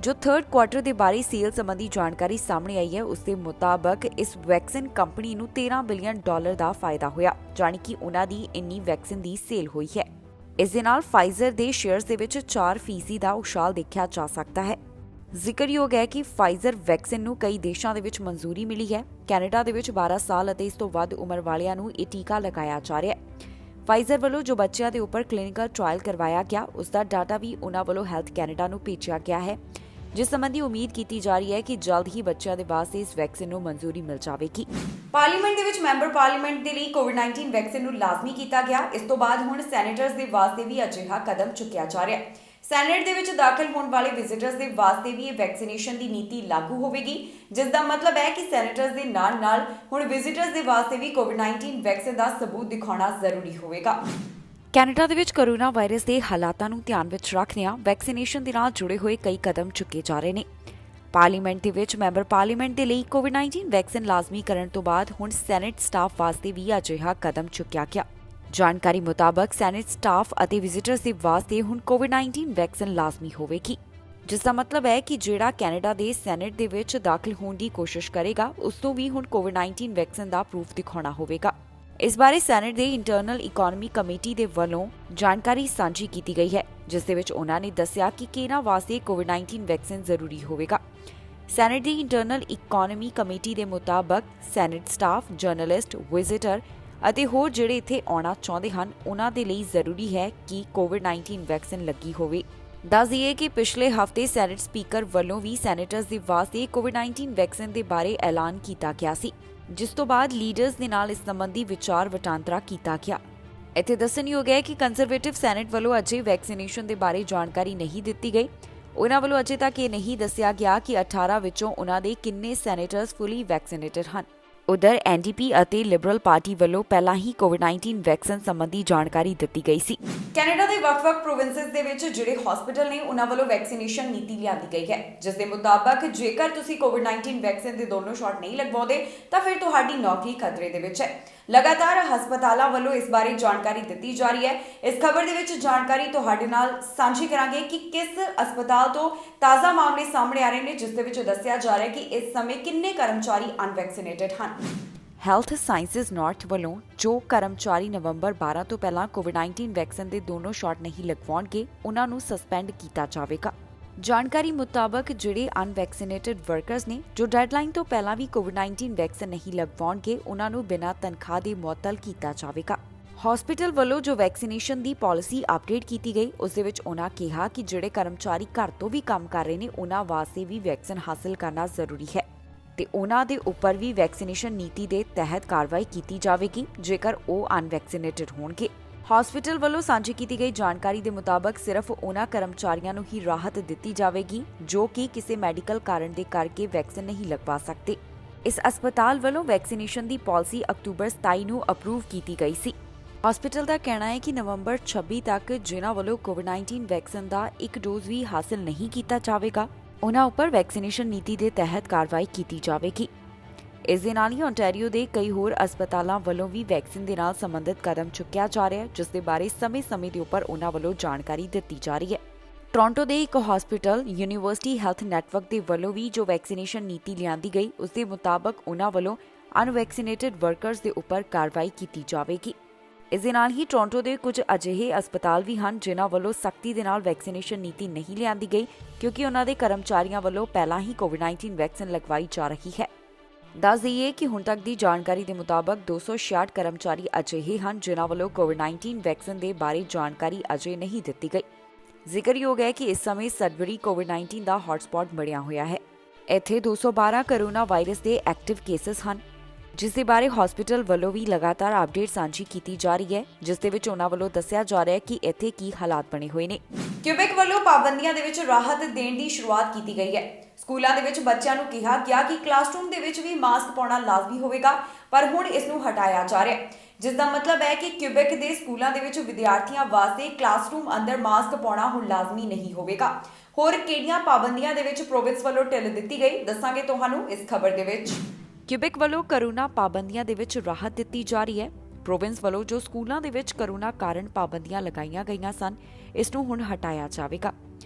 [SPEAKER 2] ਜੋ 3rd ਕੁਆਰਟਰ ਦੇ ਬਾਰੇ ਸੇਲ ਸੰਬੰਧੀ ਜਾਣਕਾਰੀ ਸਾਹਮਣੇ ਆਈ ਹੈ ਉਸ ਦੇ ਮੁਤਾਬਕ ਇਸ ਵੈਕਸੀਨ ਕੰਪਨੀ ਨੂੰ $13 ਬਿਲੀਅਨ ਦਾ ਫਾਇਦਾ ਹੋਇਆ ਜਾਣੀ ਕਿ ਉਹਨਾਂ ਦੀ ਇੰਨੀ ਵੈਕਸੀਨ ਦੀ ਸੇਲ ਹੋਈ ਹੈ। ਇਸ ਦੇ ਨਾਲ ਫਾਈਜ਼ਰ ਦੇ ਸ਼ੇਅਰਸ ਦੇ ਵਿੱਚ 4% ਦਾ ਉਛਾਲ ਦੇਖਿਆ ਜਾ ਸਕਦਾ ਹੈ। ਜ਼ਿਕਰਯੋਗ ਹੈ ਕਿ ਫਾਈਜ਼ਰ ਵੈਕਸੀਨ ਨੂੰ ਕਈ ਦੇਸ਼ਾਂ ਦੇ ਵਿੱਚ ਮਨਜ਼ੂਰੀ ਮਿਲੀ ਹੈ। ਕੈਨੇਡਾ ਦੇ ਵਿੱਚ 12 ਸਾਲ ਅਤੇ ਇਸ ਤੋਂ ਵੱਧ ਉਮਰ ਵਾਲਿਆਂ ਨੂੰ ਇਹ ਟੀਕਾ ਲਗਾਇਆ ਜਾ ਰਿਹਾ ਹੈ। ਫਾਈਜ਼ਰ ਵੱਲੋਂ ਜੋ ਬੱਚਿਆਂ ਦੇ ਉੱਪਰ ਕਲੀਨਿਕਲ ਟ੍ਰਾਇਲ ਕਰਵਾਇਆ ਗਿਆ ਉਸ ਦਾ ਡਾਟਾ ਵੀ ਉਹਨਾਂ ਵੱਲੋਂ ਹੈਲਥ ਕੈਨੇਡਾ ਨੂੰ ਭੇਜਿਆ ਗਿਆ ਹੈ ਜਿਸ ਸੰਬੰਧੀ ਉਮੀਦ ਕੀਤੀ ਜਾ ਰਹੀ ਹੈ ਕਿ ਜਲਦ ਹੀ ਬੱਚਿਆਂ ਦੇ ਵਾਸਤੇ ਇਸ ਵੈਕਸੀਨ ਨੂੰ ਮਨਜ਼ੂਰੀ ਮਿਲ ਜਾਵੇਗੀ।
[SPEAKER 1] ਪਾਰਲੀਮੈਂਟ ਦੇ ਵਿੱਚ ਮੈਂਬਰ ਪਾਰਲੀਮੈਂਟ ਦੇ ਲਈ ਕੋਵਿਡ-19 ਵੈਕਸੀਨ ਨੂੰ ਲਾਜ਼ਮੀ ਕੀਤਾ ਗਿਆ। ਇਸ ਤੋਂ ਬਾਅਦ ਹੁਣ ਸੈਨੇਟਰਸ ਦੇ ਵਾਸਤੇ ਵੀ ਅਜਿਹਾ ਕਦਮ ਚੁੱਕਿਆ ਜਾ ਰਿਹਾ ਹੈ। ਸੈਨੇਟ ਦੇ ਵਿੱਚ ਦਾਖਲ ਹੋਣ ਵਾਲੇ ਵਿਜ਼ਿਟਰਸ ਦੇ ਵਾਸਤੇ ਵੀ ਇਹ ਵੈਕਸੀਨੇਸ਼ਨ ਦੀ ਨੀਤੀ ਲਾਗੂ ਹੋਵੇਗੀ ਜਿਸ ਦਾ ਮਤਲਬ ਹੈ ਕਿ ਸੈਨੇਟਰਸ ਦੇ ਨਾਲ ਹੁਣ ਵਿਜ਼ਿਟਰਸ ਦੇ ਵਾਸਤੇ ਵੀ ਕੋਵਿਡ-19 ਵੈਕਸੀਨ ਦਾ ਸਬੂਤ ਦਿਖਾਉਣਾ ਜ਼ਰੂਰੀ ਹੋਵੇਗਾ।
[SPEAKER 2] ਕੈਨੇਡਾ ਦੇ ਵਿੱਚ ਕੋਰੋਨਾ ਵਾਇਰਸ ਦੇ ਹਾਲਾਤਾਂ ਨੂੰ ਧਿਆਨ ਵਿੱਚ ਰੱਖਦਿਆਂ ਵੈਕਸੀਨੇਸ਼ਨ ਦੇ ਨਾਲ ਜੁੜੇ ਹੋਏ ਕਈ ਕਦਮ ਚੁੱਕੇ ਜਾ ਰਹੇ ਨੇ। ਪਾਰਲੀਮੈਂਟ ਦੇ ਵਿੱਚ ਮੈਂਬਰ ਪਾਰਲੀਮੈਂਟ ਦੇ ਲਈ ਕੋਵਿਡ-19 ਵੈਕਸੀਨ ਲਾਜ਼ਮੀ ਕਰਨ ਤੋਂ ਬਾਅਦ ਹੁਣ ਸੈਨੇਟ ਸਟਾਫ ਵਾਸਤੇ ਵੀ ਅਜਿਹਾ ਕਦਮ ਚੁੱਕਿਆ ਗਿਆ। ਜਾਣਕਾਰੀ ਮੁਤਾਬਕ ਸੈਨੇਟ ਸਟਾਫ ਅਤੇ ਵਿਜ਼ਿਟਰਸ ਦੇ ਵਾਸਤੇ ਹੁਣ ਕੋਵਿਡ-19 ਵੈਕਸੀਨ ਲਾਜ਼ਮੀ ਹੋਵੇਗੀ, ਜਿਸ ਦਾ ਮਤਲਬ ਹੈ ਕਿ ਜਿਹੜਾ ਕੈਨੇਡਾ ਦੇ ਸੈਨੇਟ ਦੇ ਵਿੱਚ ਦਾਖਲ ਹੋਣ ਦੀ ਕੋਸ਼ਿਸ਼ ਕਰੇਗਾ ਉਸ ਤੋਂ ਵੀ ਹੁਣ ਕੋਵਿਡ-19 ਵੈਕਸੀਨ ਦਾ ਪ੍ਰੂਫ ਦਿਖਾਉਣਾ ਹੋਵੇਗਾ। ਇਸ ਬਾਰੇ ਸੈਨੇਟ ਦੇ ਇੰਟਰਨਲ ਇਕਨੋਮੀ ਕਮੇਟੀ ਦੇ ਵੱਲੋਂ ਜਾਣਕਾਰੀ ਸਾਂਝੀ ਕੀਤੀ ਗਈ ਹੈ, ਜਿਸ ਦੇ ਵਿੱਚ ਉਹਨਾਂ ਨੇ ਦੱਸਿਆ ਕਿ ਕਿਹਨਾਂ ਵਾਸਤੇ ਕੋਵਿਡ-19 ਵੈਕਸੀਨ ਜ਼ਰੂਰੀ ਹੋਵੇਗਾ। ਸੈਨੇਟ ਦੀ ਇੰਟਰਨਲ ਇਕਨੋਮੀ ਕਮੇਟੀ ਦੇ ਮੁਤਾਬਕ ਸੈਨੇਟ ਸਟਾਫ, ਜਰਨਲਿਸਟ, ਵਿਜ਼ਿਟਰ ਅਤੇ ਹੋਰ ਜਿਹੜੇ ਇੱਥੇ ਆਉਣਾ ਚਾਹੁੰਦੇ ਹਨ ਉਹਨਾਂ ਦੇ ਲਈ ਜ਼ਰੂਰੀ ਹੈ ਕਿ ਕੋਵਿਡ-19 ਵੈਕਸੀਨ ਲੱਗੀ ਹੋਵੇ। ਦੱਸ ਦਈਏ ਕਿ ਪਿਛਲੇ ਹਫ਼ਤੇ ਸੈਨੇਟ ਸਪੀਕਰ ਵੱਲੋਂ ਵੀ ਸੈਨੇਟਰਸ ਦੇ ਵਾਸਤੇ ਕੋਵਿਡ-19 ਵੈਕਸੀਨ ਦੇ ਬਾਰੇ ਐਲਾਨ ਕੀਤਾ ਗਿਆ ਸੀ, ਜਿਸ ਤੋਂ ਬਾਅਦ ਲੀਡਰਸ ਦੇ ਨਾਲ ਇਸ ਸੰਬੰਧੀ ਵਿਚਾਰ ਵਟਾਂਦਰਾ ਕੀਤਾ ਗਿਆ। ਇੱਥੇ ਦੱਸਣਯੋਗ ਹੈ ਕਿ ਕੰਜ਼ਰਵੇਟਿਵ ਸੈਨੇਟ ਵੱਲੋਂ ਅਜੇ ਵੈਕਸੀਨੇਸ਼ਨ ਦੇ ਬਾਰੇ ਜਾਣਕਾਰੀ ਨਹੀਂ ਦਿੱਤੀ ਗਈ। ਉਹਨਾਂ ਵੱਲੋਂ ਅਜੇ ਤੱਕ ਇਹ ਨਹੀਂ ਦੱਸਿਆ ਗਿਆ ਕਿ 18 ਵਿੱਚੋਂ ਉਹਨਾਂ ਦੇ ਕਿੰਨੇ ਸੈਨੇਟਰਸ ਫੁੱਲੀ ਵੈਕਸੀਨੇਟਡ ਹਨ। ਉਧਰ ਐਨਡੀਪੀ ਅਤੇ ਲਿਬਰਲ ਪਾਰਟੀ ਵੱਲੋਂ ਪਹਿਲਾਂ ਹੀ ਕੋਵਿਡ-19 ਵੈਕਸੀਨ ਸੰਬੰਧੀ ਜਾਣਕਾਰੀ ਦਿੱਤੀ ਗਈ ਸੀ।
[SPEAKER 1] ਕੈਨੇਡਾ ਦੇ ਵੱਖ-ਵੱਖ ਪ੍ਰੋਵਿੰਸਸ ਦੇ ਵਿੱਚ ਜਿਹੜੇ ਹਸਪੀਟਲ ਨੇ ਉਹਨਾਂ ਵੱਲੋਂ ਵੈਕਸੀਨੇਸ਼ਨ ਨੀਤੀ ਲਿਆਂਦੀ ਗਈ ਹੈ, ਜਿਸ ਦੇ ਮੁਤਾਬਕ ਜੇਕਰ ਤੁਸੀਂ ਕੋਵਿਡ-19 ਵੈਕਸੀਨ ਦੇ ਦੋਨੋਂ ਸ਼ਾਟ ਨਹੀਂ ਲਗਵਾਉਂਦੇ ਤਾਂ ਫਿਰ ਤੁਹਾਡੀ ਨੌਕਰੀ ਖਤਰੇ ਦੇ ਵਿੱਚ ਹੈ। ਲਗਾਤਾਰ ਹਸਪਤਾਲਾਂ ਵੱਲੋਂ ਇਸ ਬਾਰੇ ਜਾਣਕਾਰੀ ਦਿੱਤੀ ਜਾ ਰਹੀ ਹੈ। ਇਸ ਖਬਰ ਦੇ ਵਿੱਚ ਜਾਣਕਾਰੀ ਤੁਹਾਡੇ ਨਾਲ ਸਾਂਝੀ ਕਰਾਂਗੇ ਕਿ ਕਿਸ ਹਸਪਤਾਲ ਤੋਂ ਤਾਜ਼ਾ ਮਾਮਲੇ ਸਾਹਮਣੇ ਆ ਰਹੇ ਨੇ, ਜਿਸ ਦੇ ਵਿੱਚ ਦੱਸਿਆ ਜਾ ਰਿਹਾ ਹੈ ਕਿ ਇਸ ਸਮੇਂ ਕਿੰਨੇ ਕਰਮਚਾਰੀ ਅਨਵੈਕਸੀਨੇਟਡ ਹਨ।
[SPEAKER 2] ਹੈਲਥ ਸਾਇੰਸਿਜ਼ ਨਾਰਥ ਵੱਲੋਂ ਜੋ ਕਰਮਚਾਰੀ ਨਵੰਬਰ 12 ਤੋਂ ਪਹਿਲਾਂ ਕੋਵਿਡ-19 ਵੈਕਸੀਨ ਦੇ ਦੋਨੋਂ ਸ਼ਾਟ ਨਹੀਂ ਲਗਵਾਉਣਗੇ ਉਹਨਾਂ ਨੂੰ ਸਸਪੈਂਡ ਕੀਤਾ ਜਾਵੇਗਾ। ਜਾਣਕਾਰੀ ਮੁਤਾਬਕ ਜਿਹੜੇ ਅਨਵੈਕਸੀਨੇਟਡ ਵਰਕਰਸ ਨੇ ਜੋ ਡੈਡਲਾਈਨ ਤੋਂ ਪਹਿਲਾਂ ਵੀ ਕੋਵਿਡ-19 ਵੈਕਸੀਨ ਨਹੀਂ ਲਗਵਾਉਣਗੇ ਉਹਨਾਂ ਨੂੰ ਬਿਨਾਂ ਤਨਖਾਹ ਦੇ ਮੁਅੱਤਲ ਕੀਤਾ ਜਾਵੇਗਾ। ਹਸਪੀਟਲ ਵੱਲੋਂ ਜੋ ਵੈਕਸੀਨੇਸ਼ਨ ਦੀ ਪਾਲਿਸੀ ਅਪਡੇਟ ਕੀਤੀ ਗਈ ਉਸ ਦੇ ਵਿੱਚ ਉਹਨਾਂ ਕਿਹਾ ਕਿ ਜਿਹੜੇ ਕਰਮਚਾਰੀ ਘਰ ਤੋਂ ਵੀ ਕੰਮ ਕਰ ਰਹੇ ਨੇ ਉਹਨਾਂ ਵਾਸਤੇ ਵੀ ਵੈਕਸੀਨ ਹਾਸਲ ਕਰਨਾ ਜ਼ਰੂਰੀ ਹੈ ਤੇ ਉਹਨਾਂ ਦੇ ਉੱਪਰ ਵੀ ਵੈਕਸੀਨੇਸ਼ਨ ਨੀਤੀ ਦੇ ਤਹਿਤ ਕਾਰਵਾਈ ਕੀਤੀ ਜਾਵੇਗੀ ਜੇਕਰ ਉਹ ਅਨਵੈਕਸੀਨੇਟਡ ਹੋਣਗੇ। ਹਸਪੀਟਲ ਵੱਲੋਂ ਸਾਂਝੀ ਕੀਤੀ ਗਈ ਜਾਣਕਾਰੀ ਦੇ ਮੁਤਾਬਕ ਸਿਰਫ ਉਹਨਾਂ ਕਰਮਚਾਰੀਆਂ ਨੂੰ ਹੀ ਰਾਹਤ ਦਿੱਤੀ ਜਾਵੇਗੀ ਜੋ ਕਿ ਕਿਸੇ ਮੈਡੀਕਲ ਕਾਰਨ ਦੇ ਕਰਕੇ ਵੈਕਸੀਨ ਨਹੀਂ ਲਗਵਾ ਸਕਦੇ। ਇਸ ਹਸਪਤਾਲ ਵੱਲੋਂ ਵੈਕਸੀਨੇਸ਼ਨ ਦੀ ਪਾਲਿਸੀ ਅਕਤੂਬਰ 27 ਨੂੰ ਅਪਰੂਵ ਕੀਤੀ ਗਈ ਸੀ। ਹਸਪੀਟਲ ਦਾ ਕਹਿਣਾ ਹੈ ਕਿ ਨਵੰਬਰ 26 ਤੱਕ ਜਿਨ੍ਹਾਂ ਵੱਲੋਂ ਕੋਵਿਡ-19 ਵੈਕਸੀਨ ਦਾ ਇੱਕ ਡੋਜ਼ ਵੀ ਹਾਸਲ ਨਹੀਂ ਕੀਤਾ ਜਾਵੇਗਾ ਉਹਨਾਂ ਉੱਪਰ ਵੈਕਸੀਨੇਸ਼ਨ ਨੀਤੀ ਦੇ ਤਹਿਤ ਕਾਰਵਾਈ ਕੀਤੀ ਜਾਵੇਗੀ। ਇਸ ਦੇ ਨਾਲ ਹੀ ਓਨਟਾਰੀਓ ਦੇ ਕਈ ਹੋਰ ਹਸਪਤਾਲਾਂ ਵੱਲੋਂ ਵੀ ਵੈਕਸੀਨ ਦੇ ਨਾਲ ਸੰਬੰਧਿਤ ਕਦਮ ਚੁੱਕਿਆ ਜਾ ਰਿਹਾ ਹੈ, ਜਿਸ ਦੇ ਬਾਰੇ ਸਮੇਂ-ਸਮੇਂ ਦੇ ਉੱਪਰ ਉਹਨਾਂ ਵੱਲੋਂ ਜਾਣਕਾਰੀ ਦਿੱਤੀ ਜਾ ਰਹੀ ਹੈ। ਟੋਰਾਂਟੋ ਦੇ ਇੱਕ ਹਸਪੀਟਲ ਯੂਨੀਵਰਸਿਟੀ ਹੈਲਥ ਨੈਟਵਰਕ ਦੇ ਵੱਲੋਂ ਵੀ ਜੋ ਵੈਕਸੀਨੇਸ਼ਨ ਨੀਤੀ ਲਿਆਂਦੀ ਗਈ ਉਸ ਦੇ ਮੁਤਾਬਕ ਉਹਨਾਂ ਵੱਲੋਂ ਅਨਵੈਕਸੀਨੇਟਡ ਵਰਕਰਸ ਦੇ ਉੱਪਰ ਕਾਰਵਾਈ ਕੀਤੀ ਜਾਵੇਗੀ। ਇਸ ਦੇ ਨਾਲ ਹੀ ਟੋਰਾਂਟੋ ਦੇ ਕੁਝ ਅਜਿਹੇ ਹਸਪਤਾਲ ਵੀ ਹਨ ਜਿਨ੍ਹਾਂ ਵੱਲੋਂ ਸਖਤੀ ਦੇ ਨਾਲ ਵੈਕਸੀਨੇਸ਼ਨ ਨੀਤੀ ਨਹੀਂ ਲਿਆਂਦੀ ਗਈ ਕਿਉਂਕਿ ਉਹਨਾਂ ਦੇ ਕਰਮਚਾਰੀਆਂ ਵੱਲੋਂ ਪਹਿਲਾਂ ਹੀ ਕੋਵਿਡ-19 ਵੈਕਸੀਨ ਲਗਵਾਈ ਜਾ ਰਹੀ ਹੈ। ਦੱਸ ਦਈਏ ਕਿ ਹੁਣ ਤੱਕ ਦੀ ਜਾਣਕਾਰੀ ਦੇ ਮੁਤਾਬਕ 266 ਕਰਮਚਾਰੀ ਅਜਿਹੇ ਹਨ ਜਿਨ੍ਹਾਂ ਵੱਲੋਂ ਕੋਵਿਡ-19 ਵੈਕਸੀਨ ਦੇ ਬਾਰੇ ਜਾਣਕਾਰੀ ਅਜੇ ਨਹੀਂ ਦਿੱਤੀ ਗਈ। ਜ਼ਿਕਰਯੋਗ ਹੈ ਕਿ ਇਸ ਸਮੇਂ ਸਡਬਰੀ ਕੋਵਿਡ-19 ਦਾ ਹੌਟਸਪੌਟ ਬਣਿਆ ਹੋਇਆ ਹੈ। ਇੱਥੇ 212 ਕੋਰੋਨਾ ਵਾਇਰਸ ਦੇ ਐਕਟਿਵ ਕੇਸਸ ਹਨ, ਜਿਸ ਦੇ ਬਾਰੇ ਹਸਪੀਟਲ ਵੱਲੋਂ ਵੀ ਲਗਾਤਾਰ ਅਪਡੇਟ ਸਾਂਝੀ ਕੀਤੀ ਜਾ ਰਹੀ ਹੈ, ਜਿਸ ਦੇ ਵਿੱਚ ਉਹਨਾਂ ਵੱਲੋਂ ਦੱਸਿਆ ਜਾ ਰਿਹਾ ਹੈ ਕਿ ਇੱਥੇ ਕੀ ਹਾਲਾਤ ਬਣੇ ਹੋਏ ਨੇ।
[SPEAKER 1] ਕਿਊਬੈਕ ਵੱਲੋਂ ਪਾਬੰਦੀਆਂ ਦੇ ਵਿੱਚ ਰਾਹਤ ਦੇਣ ਦੀ ਸ਼ੁਰੂਆਤ ਕੀਤੀ ਗਈ ਹੈ। ਸਕੂਲਾਂ ਦੇ ਵਿੱਚ ਬੱਚਿਆਂ ਨੂੰ ਕਿਹਾ ਗਿਆ ਕਿ ਕਲਾਸਰੂਮ ਦੇ ਵਿੱਚ ਵੀ ਮਾਸਕ ਪਾਉਣਾ ਲਾਜ਼ਮੀ ਹੋਵੇਗਾ, ਪਰ ਹੁਣ ਇਸ ਨੂੰ ਹਟਾਇਆ ਜਾ ਰਿਹਾ ਹੈ, ਜਿਸ ਦਾ ਮਤਲਬ ਹੈ ਕਿ ਕਿਊਬੈਕ ਦੇ ਸਕੂਲਾਂ ਦੇ ਵਿੱਚ ਵਿਦਿਆਰਥੀਆਂ ਵਾਸਤੇ ਕਲਾਸਰੂਮ ਅੰਦਰ ਮਾਸਕ ਪਾਉਣਾ ਹੁਣ ਲਾਜ਼ਮੀ ਨਹੀਂ ਹੋਵੇਗਾ। ਹੋਰ ਕਿਹੜੀਆਂ ਪਾਬੰਦੀਆਂ ਦੇ ਵਿੱਚ ਪ੍ਰੋਵਿੰਸ ਵੱਲੋਂ ਢਿੱਲ ਦਿੱਤੀ ਗਈ ਦੱਸਾਂਗੇ ਤੁਹਾਨੂੰ ਇਸ ਖਬਰ ਦੇ ਵਿੱਚ।
[SPEAKER 2] ਕਿਊਬੈਕ ਵੱਲੋਂ ਕੋਰੋਨਾ ਪਾਬੰਦੀਆਂ ਦੇ ਵਿੱਚ ਰਾਹਤ ਦਿੱਤੀ ਜਾ ਰਹੀ ਹੈ। ਪ੍ਰੋਵਿੰਸ ਵੱਲੋਂ ਜੋ ਸਕੂਲਾਂ ਦੇ ਵਿੱਚ ਕੋਰੋਨਾ ਕਾਰਨ ਪਾਬੰਦੀਆਂ ਲਗਾਈਆਂ ਗਈਆਂ ਸਨ ਇਸ ਨੂੰ ਹੁਣ ਹਟਾਇਆ ਜਾਵੇਗਾ।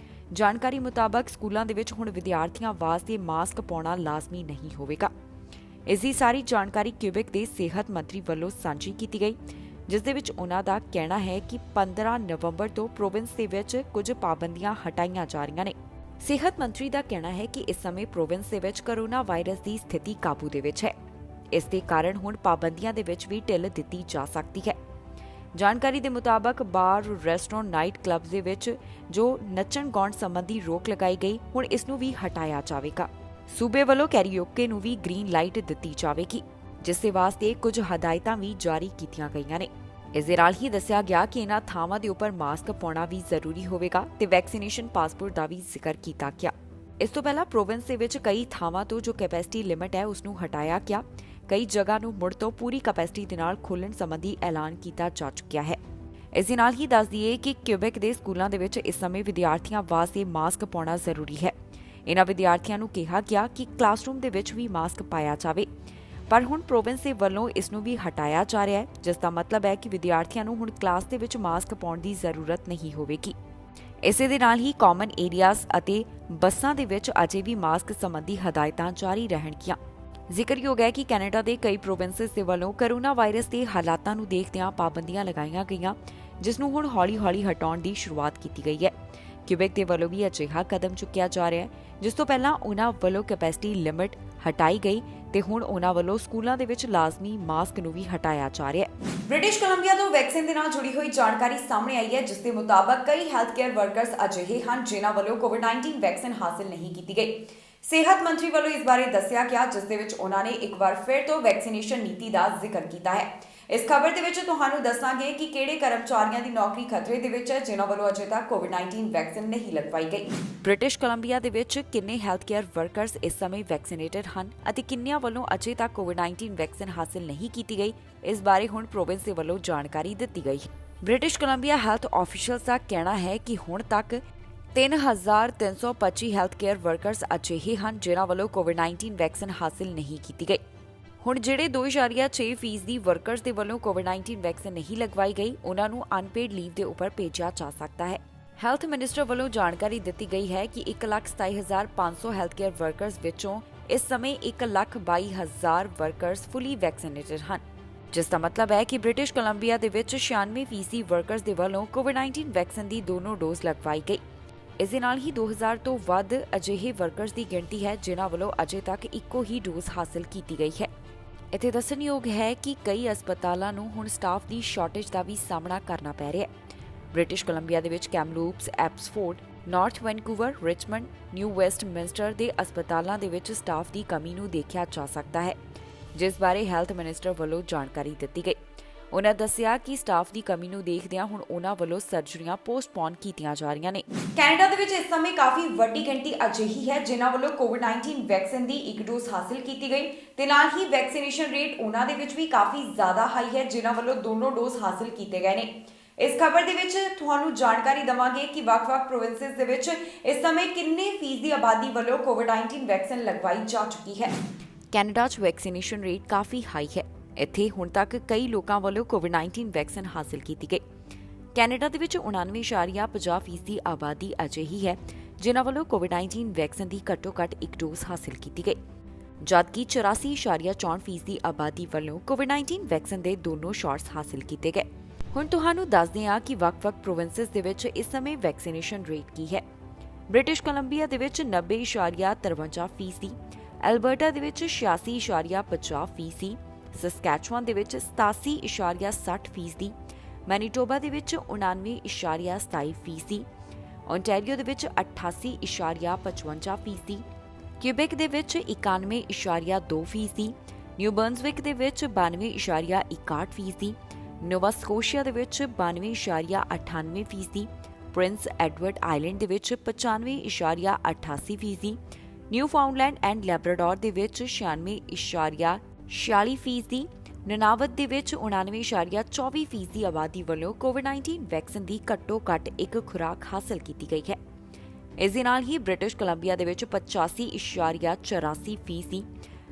[SPEAKER 2] ਜਾਣਕਾਰੀ ਮੁਤਾਬਕ ਸਕੂਲਾਂ ਦੇ ਵਿੱਚ ਹੁਣ ਵਿਦਿਆਰਥੀਆਂ ਵਾਸਤੇ ਮਾਸਕ ਪਾਉਣਾ ਲਾਜ਼ਮੀ ਨਹੀਂ ਹੋਵੇਗਾ। ਇਸ ਦੀ ਸਾਰੀ ਜਾਣਕਾਰੀ ਕਿਊਬੈਕ ਦੇ ਸਿਹਤ ਮੰਤਰੀ ਵੱਲੋਂ ਸਾਂਝੀ ਕੀਤੀ ਗਈ, ਜਿਸ ਦੇ ਵਿੱਚ ਉਹਨਾਂ ਦਾ ਕਹਿਣਾ ਹੈ ਕਿ 15 ਨਵੰਬਰ ਤੋਂ ਪ੍ਰੋਵਿੰਸ ਦੇ ਵਿੱਚ ਕੁਝ ਪਾਬੰਦੀਆਂ ਹਟਾਈਆਂ ਜਾ ਰਹੀਆਂ ਨੇ। ਸਿਹਤ ਮੰਤਰੀ ਦਾ ਕਹਿਣਾ ਹੈ ਕਿ ਇਸ ਸਮੇਂ ਪ੍ਰੋਵਿੰਸ ਦੇ ਵਿੱਚ ਕੋਰੋਨਾ ਵਾਇਰਸ ਦੀ ਸਥਿਤੀ ਕਾਬੂ ਦੇ ਵਿੱਚ ਹੈ। ਇਸ ਦੇ ਕਾਰਨ ਹੁਣ ਪਾਬੰਦੀਆਂ ਦੇ ਵਿੱਚ ਵੀ ਢਿੱਲ ਦਿੱਤੀ ਜਾ ਸਕਦੀ ਹੈ। ਜਾਣਕਾਰੀ ਦੇ ਮੁਤਾਬਕ ਬਾਰ, ਰੈਸਟੋਰੈਂਟ, ਨਾਈਟ ਕਲੱਬਸ ਦੇ ਵਿੱਚ ਜੋ ਨੱਚਣ ਗਾਉਣ ਸੰਬੰਧੀ ਰੋਕ ਲਗਾਈ ਗਈ ਹੁਣ ਇਸ ਨੂੰ ਵੀ ਹਟਾਇਆ ਜਾਵੇਗਾ। ਸੂਬੇ ਵੱਲੋਂ ਕੈਰੀਓਕੇ ਨੂੰ ਵੀ ਗ੍ਰੀਨ ਲਾਈਟ ਦਿੱਤੀ ਜਾਵੇਗੀ, ਜਿਸ ਦੇ ਵਾਸਤੇ ਕੁਝ ਹਦਾਇਤਾਂ ਵੀ ਜਾਰੀ ਕੀਤੀਆਂ ਗਈਆਂ ਨੇ। ਇਸ ਦੇ ਨਾਲ ਹੀ ਦੱਸਿਆ ਗਿਆ ਕਿ ਇਹਨਾਂ ਥਾਵਾਂ ਦੇ ਉੱਪਰ ਮਾਸਕ ਪਾਉਣਾ ਵੀ ਜ਼ਰੂਰੀ ਹੋਵੇਗਾ ਤੇ ਵੈਕਸੀਨੇਸ਼ਨ ਪਾਸਪੋਰਟ ਦਾ ਵੀ ਜ਼ਿਕਰ ਕੀਤਾ ਗਿਆ। ਇਸ ਤੋਂ ਪਹਿਲਾਂ ਪ੍ਰੋਵਿੰਸ ਦੇ ਵਿੱਚ ਕਈ ਥਾਵਾਂ ਤੋਂ ਜੋ ਕੈਪੈਸਿਟੀ ਲਿਮਿਟ ਹੈ ਉਸ ਨੂੰ ਹਟਾਇਆ ਗਿਆ। ਕਈ ਜਗ੍ਹਾ ਨੂੰ ਮੁੜ ਤੋਂ ਪੂਰੀ ਕੈਪੈਸਿਟੀ ਦੇ ਨਾਲ ਖੋਲ੍ਹਣ ਸੰਬੰਧੀ ਐਲਾਨ ਕੀਤਾ ਜਾ ਚੁੱਕਿਆ ਹੈ। ਇਸ ਦੇ ਨਾਲ ਹੀ ਦੱਸ ਦਈਏ ਕਿ ਕਿਊਬੈਕ ਦੇ ਸਕੂਲਾਂ ਦੇ ਵਿੱਚ ਇਸ ਸਮੇਂ ਵਿਦਿਆਰਥੀਆਂ ਵਾਸਤੇ ਮਾਸਕ ਪਾਉਣਾ ਜ਼ਰੂਰੀ ਹੈ। ਇਨ੍ਹਾਂ ਵਿਦਿਆਰਥੀਆਂ ਨੂੰ ਕਿਹਾ ਗਿਆ ਕਿ ਕਲਾਸਰੂਮ ਦੇ ਵਿੱਚ ਵੀ ਮਾਸਕ ਪਾਇਆ ਜਾਵੇ, ਪਰ ਹੁਣ ਪ੍ਰੋਵਿੰਸ ਦੇ ਵੱਲੋਂ ਇਸ ਨੂੰ ਵੀ ਹਟਾਇਆ ਜਾ ਰਿਹਾ ਹੈ, ਜਿਸ ਦਾ ਮਤਲਬ ਹੈ ਕਿ ਵਿਦਿਆਰਥੀਆਂ ਨੂੰ ਹੁਣ ਕਲਾਸ ਦੇ ਵਿੱਚ ਮਾਸਕ ਪਾਉਣ ਦੀ ਜ਼ਰੂਰਤ ਨਹੀਂ ਹੋਵੇਗੀ। ਇਸੇ ਦੇ ਨਾਲ ਹੀ ਕਾਮਨ ਏਰੀਆਜ਼ ਅਤੇ ਬੱਸਾਂ ਦੇ ਵਿੱਚ ਅਜੇ ਵੀ ਮਾਸਕ ਸੰਬੰਧੀ ਹਦਾਇਤਾਂ ਜਾਰੀ ਰਹਿਣਗੀਆਂ। ਜ਼ਿਕਰਯੋਗ ਹੈ ਕਿ ਕੈਨੇਡਾ ਦੇ ਕਈ ਪ੍ਰੋਵਿੰਸਸ ਦੇ ਵੱਲੋਂ ਕੋਰੋਨਾ ਵਾਇਰਸ ਦੇ ਹਾਲਾਤਾਂ ਨੂੰ ਦੇਖਦਿਆਂ ਪਾਬੰਦੀਆਂ ਲਗਾਈਆਂ ਗਈਆਂ, ਜਿਸ ਨੂੰ ਹੁਣ ਹੌਲੀ-ਹੌਲੀ ਹਟਾਉਣ ਦੀ ਸ਼ੁਰੂਆਤ ਕੀਤੀ ਗਈ ਹੈ। ਕਿਊਬੈਕ ਦੇ ਵੱਲੋਂ ਵੀ ਅਜਿਹਾ ਕਦਮ ਚੁੱਕਿਆ ਜਾ ਰਿਹਾ ਹੈ, ਜਿਸ ਤੋਂ ਪਹਿਲਾਂ ਉਹਨਾਂ ਵੱਲੋਂ ਕੈਪੈਸਿਟੀ ਲਿਮਿਟ ਹਟਾਈ ਗਈ ਤੇ ਹੁਣ ਉਹਨਾਂ ਵੱਲੋਂ ਸਕੂਲਾਂ ਦੇ ਵਿੱਚ ਲਾਜ਼ਮੀ ਮਾਸਕ ਨੂੰ ਵੀ ਹਟਾਇਆ ਜਾ ਰਿਹਾ ਹੈ।
[SPEAKER 1] ਬ੍ਰਿਟਿਸ਼ ਕੋਲੰਬੀਆ ਤੋਂ ਵੈਕਸੀਨ ਦੇ ਨਾਲ ਜੁੜੀ ਹੋਈ ਜਾਣਕਾਰੀ ਸਾਹਮਣੇ ਆਈ ਹੈ, ਜਿਸ ਦੇ ਮੁਤਾਬਕ ਕਈ ਹੈਲਥ ਕੇਅਰ ਵਰਕਰਸ ਅਜਿਹੇ ਹਨ ਜਿਨ੍ਹਾਂ ਵੱਲੋਂ ਕੋਵਿਡ-19 ਵੈਕਸੀਨ ਹਾਸਲ ਨਹੀਂ ਕੀਤੀ ਗਈ। ਸਿਹਤ ਮੰਤਰੀ ਵੱਲੋਂ ਇਸ ਬਾਰੇ ਦੱਸਿਆ ਗਿਆ, ਜਿਸ ਦੇ ਵਿੱਚ ਉਹਨਾਂ ਨੇ ਇੱਕ ਵਾਰ ਫਿਰ ਤੋਂ ਵੈਕਸੀਨੇਸ਼ਨ ਨੀਤੀ ਦਾ ਜ਼ਿਕਰ ਕੀਤਾ ਹੈ। ਇਸ ਖਬਰ ਦੇ ਵਿੱਚ ਤੁਹਾਨੂੰ ਦੱਸਾਂਗੇ ਕਿ ਕਿਹੜੇ ਕਰਮਚਾਰੀਆਂ ਦੀ ਨੌਕਰੀ ਖਤਰੇ ਦੇ ਵਿੱਚ ਹੈ ਜਿਨ੍ਹਾਂ ਵੱਲੋਂ ਅਜੇ ਤੱਕ ਕੋਵਿਡ-19 ਵੈਕਸੀਨ ਨਹੀਂ ਲਗਵਾਈ ਗਈ।
[SPEAKER 2] ਬ੍ਰਿਟਿਸ਼ ਕੋਲੰਬੀਆ ਦੇ ਵਿੱਚ ਕਿੰਨੇ ਹੈਲਥ ਕੇਅਰ ਵਰਕਰਸ ਇਸ ਸਮੇਂ ਵੈਕਸੀਨੇਟਡ ਹਨ ਅਤੇ ਕਿੰਨਿਆਂ ਵੱਲੋਂ ਅਜੇ ਤੱਕ ਕੋਵਿਡ-19 ਵੈਕਸੀਨ ਹਾਸਲ ਨਹੀਂ ਕੀਤੀ ਗਈ, ਇਸ ਬਾਰੇ ਹੁਣ ਪ੍ਰੋਵਿੰਸ ਦੇ ਵੱਲੋਂ ਜਾਣਕਾਰੀ ਦਿੱਤੀ ਗਈ ਹੈ। ਬ੍ਰਿਟਿਸ਼ ਕੋਲੰਬੀਆ ਹੈਲਥ ਆਫੀਸ਼ੀਅਲਸ ਦਾ ਕਹਿਣਾ ਹੈ ਕਿ ਹੁਣ ਤੱਕ 3,325 ਹੈਲਥ ਕੇਅਰ ਵਰਕਰਸ ਅਜਿਹੇ ਹਨ ਜਿਨ੍ਹਾਂ ਵੱਲੋਂ ਕੋਵਿਡ-19 ਵੈਕਸੀਨ ਹਾਸਲ ਨਹੀਂ ਕੀਤੀ ਗਈ। ਹੁਣ ਜਿਹੜੇ 2.6% ਵਰਕਰਸ ਦੇ ਵੱਲੋਂ ਕੋਵਿਡ-19 ਵੈਕਸੀਨ ਨਹੀਂ ਲਗਵਾਈ ਗਈ, ਉਹਨਾਂ ਨੂੰ ਅਨਪੇਡ ਲੀਵ ਦੇ ਉੱਪਰ ਭੇਜਿਆ ਜਾ ਸਕਦਾ ਹੈ। ਹੈਲਥ ਮਿਨਿਸਟਰ ਵੱਲੋਂ ਜਾਣਕਾਰੀ ਦਿੱਤੀ ਗਈ ਹੈ ਕਿ 1,27,500 ਹੈਲਥ ਕੇਅਰ ਵਰਕਰਸ ਵਿੱਚੋਂ ਇਸ ਸਮੇਂ 1,22,000 ਵਰਕਰਸ ਫੁੱਲੀ ਵੈਕਸੀਨੇਟਡ ਹਨ, ਜਿਸ ਦਾ ਮਤਲਬ ਹੈ ਕਿ ਬ੍ਰਿਟਿਸ਼ ਕੋਲੰਬੀਆ ਦੇ ਵਿੱਚ 96% ਵਰਕਰਸ ਦੇ ਵੱਲੋਂ ਕੋਵਿਡ-19 ਵੈਕਸੀਨ ਦੀ ਦੋਨੋਂ ਡੋਜ਼ ਲਗਵਾਈ ਗਈ। ਇਸ ਦੇ ਨਾਲ ਹੀ 2,000 ਤੋਂ ਵੱਧ ਅਜਿਹੇ ਵਰਕਰਸ ਦੀ ਗਿਣਤੀ ਹੈ ਜਿਨ੍ਹਾਂ ਵੱਲੋਂ ਅਜੇ ਤੱਕ ਇੱਕੋ ਹੀ ਡੋਜ਼ ਹਾਸਲ ਕੀਤੀ ਗਈ ਹੈ। ਇੱਥੇ ਦੱਸਣਯੋਗ ਹੈ ਕਿ ਕਈ ਹਸਪਤਾਲਾਂ ਨੂੰ ਹੁਣ ਸਟਾਫ ਦੀ ਸ਼ਾਰਟੇਜ ਦਾ ਵੀ ਸਾਹਮਣਾ ਕਰਨਾ ਪੈ ਰਿਹਾ ਹੈ। ਬ੍ਰਿਟਿਸ਼ ਕੋਲੰਬੀਆ ਦੇ ਵਿੱਚ Kamloops, Abbotsford, North Vancouver, Richmond, New Westminster ਦੇ ਹਸਪਤਾਲਾਂ ਦੇ ਵਿੱਚ ਸਟਾਫ ਦੀ ਕਮੀ ਨੂੰ ਦੇਖਿਆ ਜਾ ਸਕਦਾ ਹੈ, ਜਿਸ ਬਾਰੇ ਹੈਲਥ ਮਿਨਿਸਟਰ ਵੱਲੋਂ ਜਾਣਕਾਰੀ ਦਿੱਤੀ ਗਈ। ਉਹਨਾਂ ਦੱਸਿਆ ਕਿ ਸਟਾਫ ਦੀ ਕਮੀ ਨੂੰ ਦੇਖਦਿਆਂ ਹੁਣ ਉਹਨਾਂ ਵੱਲੋਂ ਸਰਜਰੀਆਂ ਪੋਸਟਪੋਨ ਕੀਤੀਆਂ ਜਾ ਰਹੀਆਂ ਨੇ।
[SPEAKER 1] ਕੈਨੇਡਾ ਦੇ ਵਿੱਚ ਇਸ ਸਮੇਂ ਕਾਫੀ ਵੱਡੀ ਗਿਣਤੀ ਅਜਿਹੀ ਹੈ ਜਿਨ੍ਹਾਂ ਵੱਲੋਂ ਕੋਵਿਡ-19 ਵੈਕਸੀਨ ਦੀ ਇੱਕ ਡੋਜ਼ ਹਾਸਲ ਕੀਤੀ ਗਈ ਤੇ ਨਾਲ ਹੀ ਵੈਕਸੀਨੇਸ਼ਨ ਰੇਟ ਉਹਨਾਂ ਦੇ ਵਿੱਚ ਵੀ ਕਾਫੀ ਜ਼ਿਆਦਾ ਹਾਈ ਹੈ ਜਿਨ੍ਹਾਂ ਵੱਲੋਂ ਦੋਨੋਂ ਡੋਜ਼ ਹਾਸਲ ਕੀਤੇ ਗਏ ਨੇ। ਇਸ ਖਬਰ ਦੇ ਵਿੱਚ ਤੁਹਾਨੂੰ ਜਾਣਕਾਰੀ ਦਵਾਂਗੇ ਕਿ ਵੱਖ-ਵੱਖ ਪ੍ਰੋਵਿੰਸਸ ਦੇ ਵਿੱਚ ਇਸ ਸਮੇਂ ਕਿੰਨੇ ਫੀਸਦੀ ਆਬਾਦੀ ਵੱਲੋਂ ਕੋਵਿਡ-19 ਵੈਕਸੀਨ ਲਗਵਾਈ ਜਾ ਚੁੱਕੀ ਹੈ।
[SPEAKER 2] ਕੈਨੇਡਾ 'ਚ ਵੈਕਸੀਨੇਸ਼ਨ ਰੇਟ ਕਾਫੀ ਹਾਈ ਹੈ। ਇੱਥੇ ਹੁਣ ਤੱਕ ਕਈ ਲੋਕਾਂ ਵੱਲੋਂ ਕੋਵਿਡ-19 ਵੈਕਸੀਨ ਹਾਸਲ ਕੀਤੀ ਗਈ। ਕੈਨੇਡਾ ਦੇ ਵਿੱਚ 99.50% ਆਬਾਦੀ ਅਜਿਹੀ ਹੈ ਜਿਨ੍ਹਾਂ ਵੱਲੋਂ ਕੋਵਿਡ-19 ਵੈਕਸੀਨ ਦੀ ਘੱਟੋ-ਘੱਟ ਇੱਕ ਡੋਜ਼ ਹਾਸਲ ਕੀਤੀ ਗਈ, ਜਦਕਿ 84.64% ਆਬਾਦੀ ਵੱਲੋਂ ਕੋਵਿਡ-19 ਵੈਕਸੀਨ ਦੇ ਦੋਨੋਂ ਸ਼ਾਟਸ ਹਾਸਲ ਕੀਤੇ ਗਏ। ਹੁਣ ਤੁਹਾਨੂੰ ਦੱਸਦੇ ਹਾਂ ਕਿ ਵੱਖ-ਵੱਖ ਪ੍ਰੋਵਿੰਸਸ ਦੇ ਵਿੱਚ ਇਸ ਸਮੇਂ ਵੈਕਸੀਨੇਸ਼ਨ ਰੇਟ ਕੀ ਹੈ। ਬ੍ਰਿਟਿਸ਼ ਕੋਲੰਬੀਆ ਦੇ ਵਿੱਚ 90.53%, ਐਲਬਰਟਾ ਦੇ ਵਿੱਚ 86.50%, ਸਸਕੈਚੁਆਨ ਦੇ ਵਿੱਚ 87.60%, ਮੈਨੀਟੋਬਾ ਦੇ ਵਿੱਚ 99.27%, ਓਨਟਾਰੀਓ ਦੇ ਵਿੱਚ 88.55%, ਕਿਊਬੈਕ ਦੇ ਵਿੱਚ 91.2%, ਨਿਊ ਬਰਨਸਵਿਕ ਦੇ ਵਿੱਚ 92.61%, ਨੋਵਾ ਸਕੋਸ਼ੀਆ ਦੇ ਵਿੱਚ 92.98%, ਪ੍ਰਿੰਸ ਐਡਵਰਡ ਆਈਲੈਂਡ ਦੇ ਵਿੱਚ 95.88%, ਨਿਊ ਫਾਊਂਡਲੈਂਡ ਐਂਡ ਲੈਬਰਾਡੋਰ ਦੇ ਵਿੱਚ 96.46%, ਨਨਾਵਤ ਦੇ ਵਿੱਚ 99.24% ਆਬਾਦੀ ਵੱਲੋਂ ਕੋਵਿਡ-19 ਵੈਕਸੀਨ ਦੀ ਘੱਟੋ-ਘੱਟ ਇੱਕ ਖੁਰਾਕ ਹਾਸਲ ਕੀਤੀ ਗਈ ਹੈ। ਇਸ ਦੇ ਨਾਲ ਹੀ ਬ੍ਰਿਟਿਸ਼ ਕੋਲੰਬੀਆ ਦੇ ਵਿੱਚ 85.84%,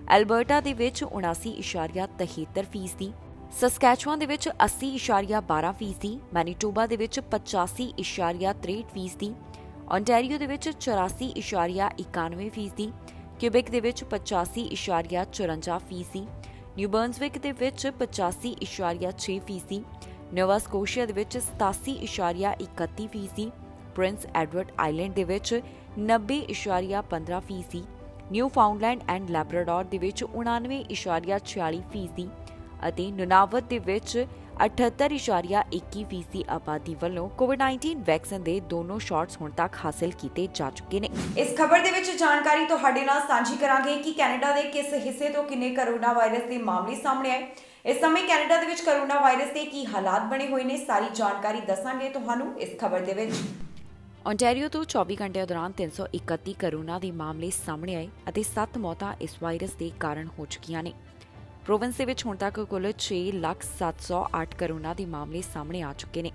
[SPEAKER 2] ਐਲਬਰਟਾ ਦੇ ਵਿੱਚ 79.73%, ਸਸਕੈਚੁਆਨ ਦੇ ਵਿੱਚ 80.12%, ਮੈਨੀਟੋਬਾ ਦੇ ਵਿੱਚ 85.63%, ਓਨਟਾਰੀਓ ਦੇ ਵਿੱਚ 84.91%, ਕਿਊਬੈਕ ਦੇ ਵਿੱਚ 85.54%, ਨਿਊ ਬਰਨਸਵਿਕ ਦੇ ਵਿੱਚ 85.6%, ਨੋਵਾ ਸਕੋਸ਼ੀਆ ਦੇ ਵਿੱਚ 87.31%, ਪ੍ਰਿੰਸ ਐਡਵਰਡ ਆਈਲੈਂਡ ਦੇ ਵਿੱਚ 90.15%, ਨਿਊ ਫਾਊਂਡਲੈਂਡ ਐਂਡ ਲੈਬਰਾਡੋਰ ਦੇ ਵਿੱਚ 99.46% ਅਤੇ ਨੁਨਾਵਤ ਦੇ ਵਿੱਚ 78.21% ਆਬਾਦੀ ਵੱਲੋਂ ਕੋਵਿਡ-19 ਵੈਕਸੀਨ ਦੇ ਦੋਨੋਂ ਸ਼ਾਟਸ ਹੁਣ ਤੱਕ ਹਾਸਲ ਕੀਤੇ ਜਾ ਚੁੱਕੇ ਨੇ।
[SPEAKER 1] ਇਸ ਖਬਰ ਦੇ ਵਿੱਚ ਜਾਣਕਾਰੀ ਤੁਹਾਡੇ ਨਾਲ ਸਾਂਝੀ ਕਰਾਂਗੇ ਕਿ ਕੈਨੇਡਾ ਦੇ ਕਿਸ ਹਿੱਸੇ ਤੋਂ ਕਿੰਨੇ ਕੋਰੋਨਾ ਵਾਇਰਸ ਦੇ ਮਾਮਲੇ ਸਾਹਮਣੇ ਆਏ। ਇਸ ਸਮੇਂ ਕੈਨੇਡਾ ਦੇ ਵਿੱਚ ਕੋਰੋਨਾ ਵਾਇਰਸ ਦੇ ਕੀ ਹਾਲਾਤ ਬਣੇ ਹੋਏ ਨੇ, ਸਾਰੀ ਜਾਣਕਾਰੀ ਦੱਸਾਂਗੇ ਤੁਹਾਨੂੰ ਇਸ ਖਬਰ ਦੇ ਵਿੱਚ।
[SPEAKER 2] ਓਨਟਾਰੀਓ ਤੋਂ 24 ਘੰਟਿਆਂ ਦੌਰਾਨ 331 ਕੋਰੋਨਾ ਦੇ ਮਾਮਲੇ ਸਾਹਮਣੇ ਆਏ ਅਤੇ 7 ਮੌਤਾਂ ਇਸ ਵਾਇਰਸ ਦੇ ਕਾਰਨ ਹੋ ਚੁੱਕੀਆਂ ਨੇ। ਪ੍ਰੋਵਿੰਸ ਦੇ ਵਿੱਚ ਹੁਣ ਤੱਕ ਕੁੱਲ 6,708 ਕੋਰੋਨਾ ਦੇ ਮਾਮਲੇ ਸਾਹਮਣੇ ਆ ਚੁੱਕੇ ਨੇ।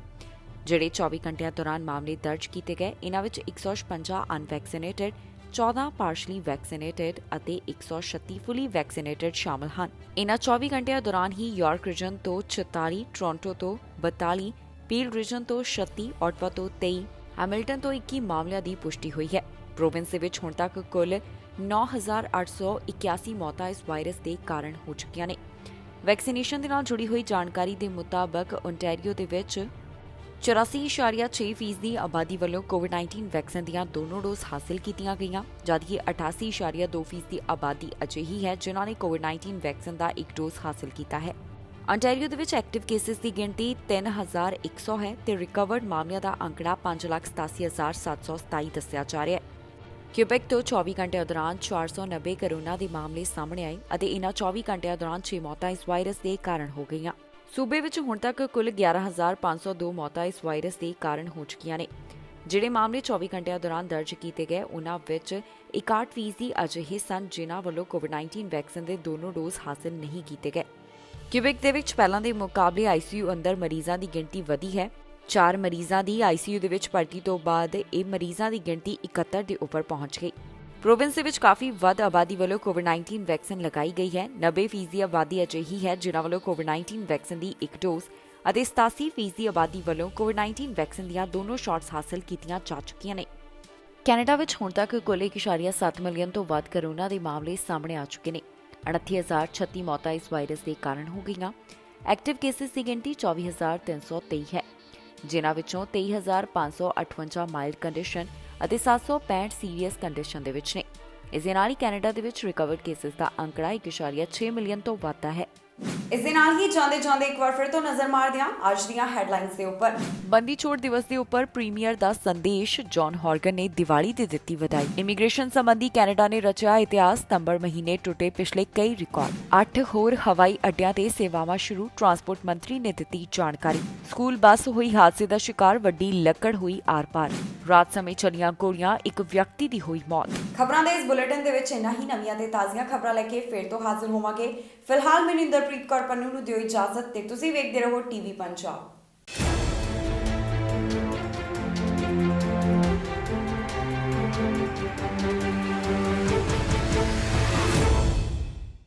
[SPEAKER 2] ਜਿਹੜੇ 24 ਘੰਟਿਆਂ ਦੌਰਾਨ ਮਾਮਲੇ ਦਰਜ ਕੀਤੇ ਗਏ, ਇਹਨਾਂ ਵਿੱਚ 156 ਅਨਵੈਕਸੀਨੇਟਡ, 14 ਪਾਰਸ਼ਲੀ ਵੈਕਸੀਨੇਟਡ ਅਤੇ 136 ਫੁੱਲੀ ਵੈਕਸੀਨੇਟਡ ਸ਼ਾਮਲ ਹਨ। ਇਨ੍ਹਾਂ 24 ਘੰਟਿਆਂ ਦੌਰਾਨ ਹੀ ਯਾਰਕ ਰੀਜਨ ਤੋਂ 44, ਟੋਰਾਂਟੋ ਤੋਂ 42, ਪੀਲ ਰੀਜਨ ਤੋਂ 36, ਔਟਵਾ ਤੋਂ 23, ਹੈਮਿਲਟਨ ਤੋਂ 21 ਮਾਮਲਿਆਂ ਦੀ ਪੁਸ਼ਟੀ ਹੋਈ ਹੈ। ਪ੍ਰੋਵਿੰਸ ਦੇ ਵਿੱਚ ਹੁਣ ਤੱਕ ਕੁੱਲ 9,881 ਮੌਤਾਂ ਇਸ ਵਾਇਰਸ ਦੇ ਕਾਰਨ ਹੋ ਚੁੱਕੀਆਂ ਨੇ। ਵੈਕਸੀਨੇਸ਼ਨ ਦੇ ਨਾਲ ਜੁੜੀ ਹੋਈ ਜਾਣਕਾਰੀ ਦੇ ਮੁਤਾਬਕ ਓਨਟਾਰੀਓ ਦੇ ਵਿੱਚ 84.6% ਦੀ ਆਬਾਦੀ ਵੱਲੋਂ ਕੋਵਿਡ-19 ਵੈਕਸੀਨ ਦੀਆਂ ਦੋਨੋਂ ਡੋਜ਼ ਹਾਸਲ ਕੀਤੀਆਂ ਗਈਆਂ, ਜਦਕਿ 88.2% ਦੀ ਆਬਾਦੀ ਅਜਿਹੀ ਹੈ ਜਿਨ੍ਹਾਂ ਨੇ ਕੋਵਿਡ-19 ਵੈਕਸੀਨ ਦਾ ਇੱਕ ਡੋਜ਼ ਹਾਸਲ ਕੀਤਾ ਹੈ। ontario ਦੇ ਵਿੱਚ ਐਕਟਿਵ ਕੇਸਿਸ ਦੀ ਗਿਣਤੀ 3,100 ਹੈ ਤੇ ਰਿਕਵਰਡ ਮਾਮਲਿਆਂ ਦਾ ਅੰਕੜਾ 5,87,727 ਦੱਸਿਆ ਜਾ ਰਿਹਾ ਹੈ। ਕਿਊਬੈਕ ਤੋਂ 24 ਘੰਟਿਆਂ ਦੌਰਾਨ 490 ਕੋਰੋਨਾ ਦੇ ਮਾਮਲੇ ਸਾਹਮਣੇ ਆਏ ਅਤੇ ਇਨ੍ਹਾਂ 24 ਘੰਟਿਆਂ ਦੌਰਾਨ 6 ਮੌਤਾਂ ਇਸ ਵਾਇਰਸ ਦੇ ਕਾਰਨ ਹੋ ਗਈਆਂ। ਸੂਬੇ ਵਿੱਚ ਹੁਣ ਤੱਕ ਕੁੱਲ 11,502 ਮੌਤਾਂ ਇਸ ਵਾਇਰਸ ਦੇ ਕਾਰਨ ਹੋ ਚੁੱਕੀਆਂ ਨੇ। ਜਿਹੜੇ ਮਾਮਲੇ 24 ਘੰਟਿਆਂ ਦੌਰਾਨ ਦਰਜ ਕੀਤੇ ਗਏ ਉਨ੍ਹਾਂ ਵਿੱਚ 61% ਅਜਿਹੇ ਸਨ ਜਿਨ੍ਹਾਂ ਵੱਲੋਂ ਕੋਵਿਡ-19 ਵੈਕਸੀਨ ਦੇ ਦੋਨੋਂ ਡੋਜ਼ ਹਾਸਲ ਨਹੀਂ ਕੀਤੇ ਗਏ। ਕਿਊਬੈਕ ਦੇ ਵਿੱਚ ਪਹਿਲਾਂ ਦੇ ਮੁਕਾਬਲੇ ਆਈਸੀਯੂ ਅੰਦਰ ਮਰੀਜ਼ਾਂ ਦੀ ਗਿਣਤੀ ਵਧੀ ਹੈ। 4 ਮਰੀਜ਼ਾਂ ਦੀ ਆਈਸੀਯੂ ਦੇ ਵਿੱਚ ਭਰਤੀ ਤੋਂ ਬਾਅਦ ਇਹ ਮਰੀਜ਼ਾਂ ਦੀ ਗਿਣਤੀ 71 ਦੇ ਉੱਪਰ ਪਹੁੰਚ ਗਈ। ਪ੍ਰੋਵਿੰਸ ਦੇ ਵਿੱਚ ਕਾਫੀ ਵੱਧ ਆਬਾਦੀ ਵੱਲੋਂ ਕੋਵਿਡ-19 ਵੈਕਸੀਨ ਲਗਾਈ ਗਈ ਹੈ। 90% ਦੀ ਆਬਾਦੀ ਅਜਿਹੀ ਹੈ ਜਿਨ੍ਹਾਂ ਵੱਲੋਂ ਕੋਵਿਡ-19 ਵੈਕਸੀਨ ਦੀ ਇੱਕ ਡੋਜ਼ ਅਤੇ 87% ਦੀ ਆਬਾਦੀ ਵੱਲੋਂ ਕੋਵਿਡ-19 ਵੈਕਸੀਨ ਦੀਆਂ ਦੋਨੋਂ ਸ਼ਾਟਸ ਹਾਸਲ ਕੀਤੀਆਂ ਜਾ ਚੁੱਕੀਆਂ ਨੇ। ਕੈਨੇਡਾ ਵਿੱਚ ਹੁਣ ਤੱਕ ਕੁੱਲ 1.7 ਮਿਲੀਅਨ ਤੋਂ ਵੱਧ ਕੋਰੋਨਾ ਦੇ ਮਾਮਲੇ ਸਾਹਮਣੇ ਆ ਚੁੱਕੇ ਨੇ। 38,036 ਮੌਤਾਂ ਇਸ ਵਾਇਰਸ ਦੇ ਕਾਰਨ ਹੋ ਗਈਆਂ। ਐਕਟਿਵ ਕੇਸਿਸ ਦੀ ਗਿਣਤੀ 24,323 ਹੈ, ਜਿਨ੍ਹਾਂ ਵਿੱਚੋਂ 23,558 ਮਾਈਲਡ ਕੰਡੀਸ਼ਨ ਅਤੇ 765 ਸੀਰੀਅਸ ਕੰਡੀਸ਼ਨ ਦੇ ਵਿੱਚ ਨੇ। ਇਸ ਦੇ ਨਾਲ ਹੀ ਕੈਨੇਡਾ ਦੇ ਵਿੱਚ ਰਿਕਵਰਡ ਕੇਸਿਸ ਦਾ ਅੰਕੜਾ 1.6 ਮਿਲੀਅਨ ਤੋਂ ਵੱਧ ਹੈ।
[SPEAKER 1] ਇਸ ਦੇ ਨਾਲ ਹੀ ਜਾਂਦੇ ਇੱਕ ਵਾਰ ਫਿਰ ਤੋਂ ਨਜ਼ਰ ਮਾਰਦੇ ਹਾਂ ਅੱਜ ਦੀਆਂ ਹੈਡਲਾਈਨਸ ਦੇ ਉੱਪਰ।
[SPEAKER 2] ਬੰਦੀ ਛੋੜ ਦਿਵਸ ਦੇ ਉੱਪਰ ਪ੍ਰੀਮੀਅਰ ਦਾ ਸੰਦੇਸ਼, ਜੌਨ ਹੌਰਗਨ ਨੇ ਦੀਵਾਲੀ ਤੇ ਦਿੱਤੀ ਵਧਾਈ। ਇਮੀਗ੍ਰੇਸ਼ਨ ਸੰਬੰਧੀ ਕੈਨੇਡਾ ਨੇ ਰਚਿਆ ਇਤਿਹਾਸ, ਸਤੰਬਰ ਮਹੀਨੇ ਟੁੱਟੇ ਪਿਛਲੇ ਕਈ ਰਿਕਾਰਡ। 8 ਹੋਰ ਹਵਾਈ ਅੱਡਿਆਂ ਤੇ ਸੇਵਾਵਾਂ ਸ਼ੁਰੂ, ਟਰਾਂਸਪੋਰਟ ਮੰਤਰੀ ਨੇ ਦਿੱਤੀ ਜਾਣਕਾਰੀ। ਸਕੂਲ ਬੱਸ ਹੋਈ ਹਾਦਸੇ ਦਾ ਸ਼ਿਕਾਰ, ਵੱਡੀ ਲੱਕੜ ਹੋਈ ਆਰ-ਪਾਰ। ਰਾਤ ਸਮੇਂ ਚੱਲੀਆਂ ਗੋਲੀਆਂ, ਇੱਕ ਵਿਅਕਤੀ ਦੀ ਹੋਈ ਮੌਤ।
[SPEAKER 1] ਖਬਰਾਂ ਦੇ ਇਸ ਬੁਲੇਟਿਨ ਦੇ ਵਿੱਚ ਇੰਨਾ ਹੀ। ਨਵੀਆਂ ਤੇ ਤਾਜ਼ੀਆਂ ਖਬਰਾਂ ਲੈ ਕੇ ਫਿਰ ਤੋਂ ਹਾਜ਼ਰ ਹੋਵਾਂਗੇ। ਫਿਲਹਾਲ ਮੈਨੂੰ ਇੰਦਰਪ੍ਰੀਤ ਕੌਰ ਪੰਨੂ ਨੂੰ ਦਿਓ ਇਜਾਜ਼ਤ ਤੇ ਤੁਸੀਂ ਵੇਖਦੇ ਰਹੋ ਟੀਵੀ ਪੰਜਾਬ।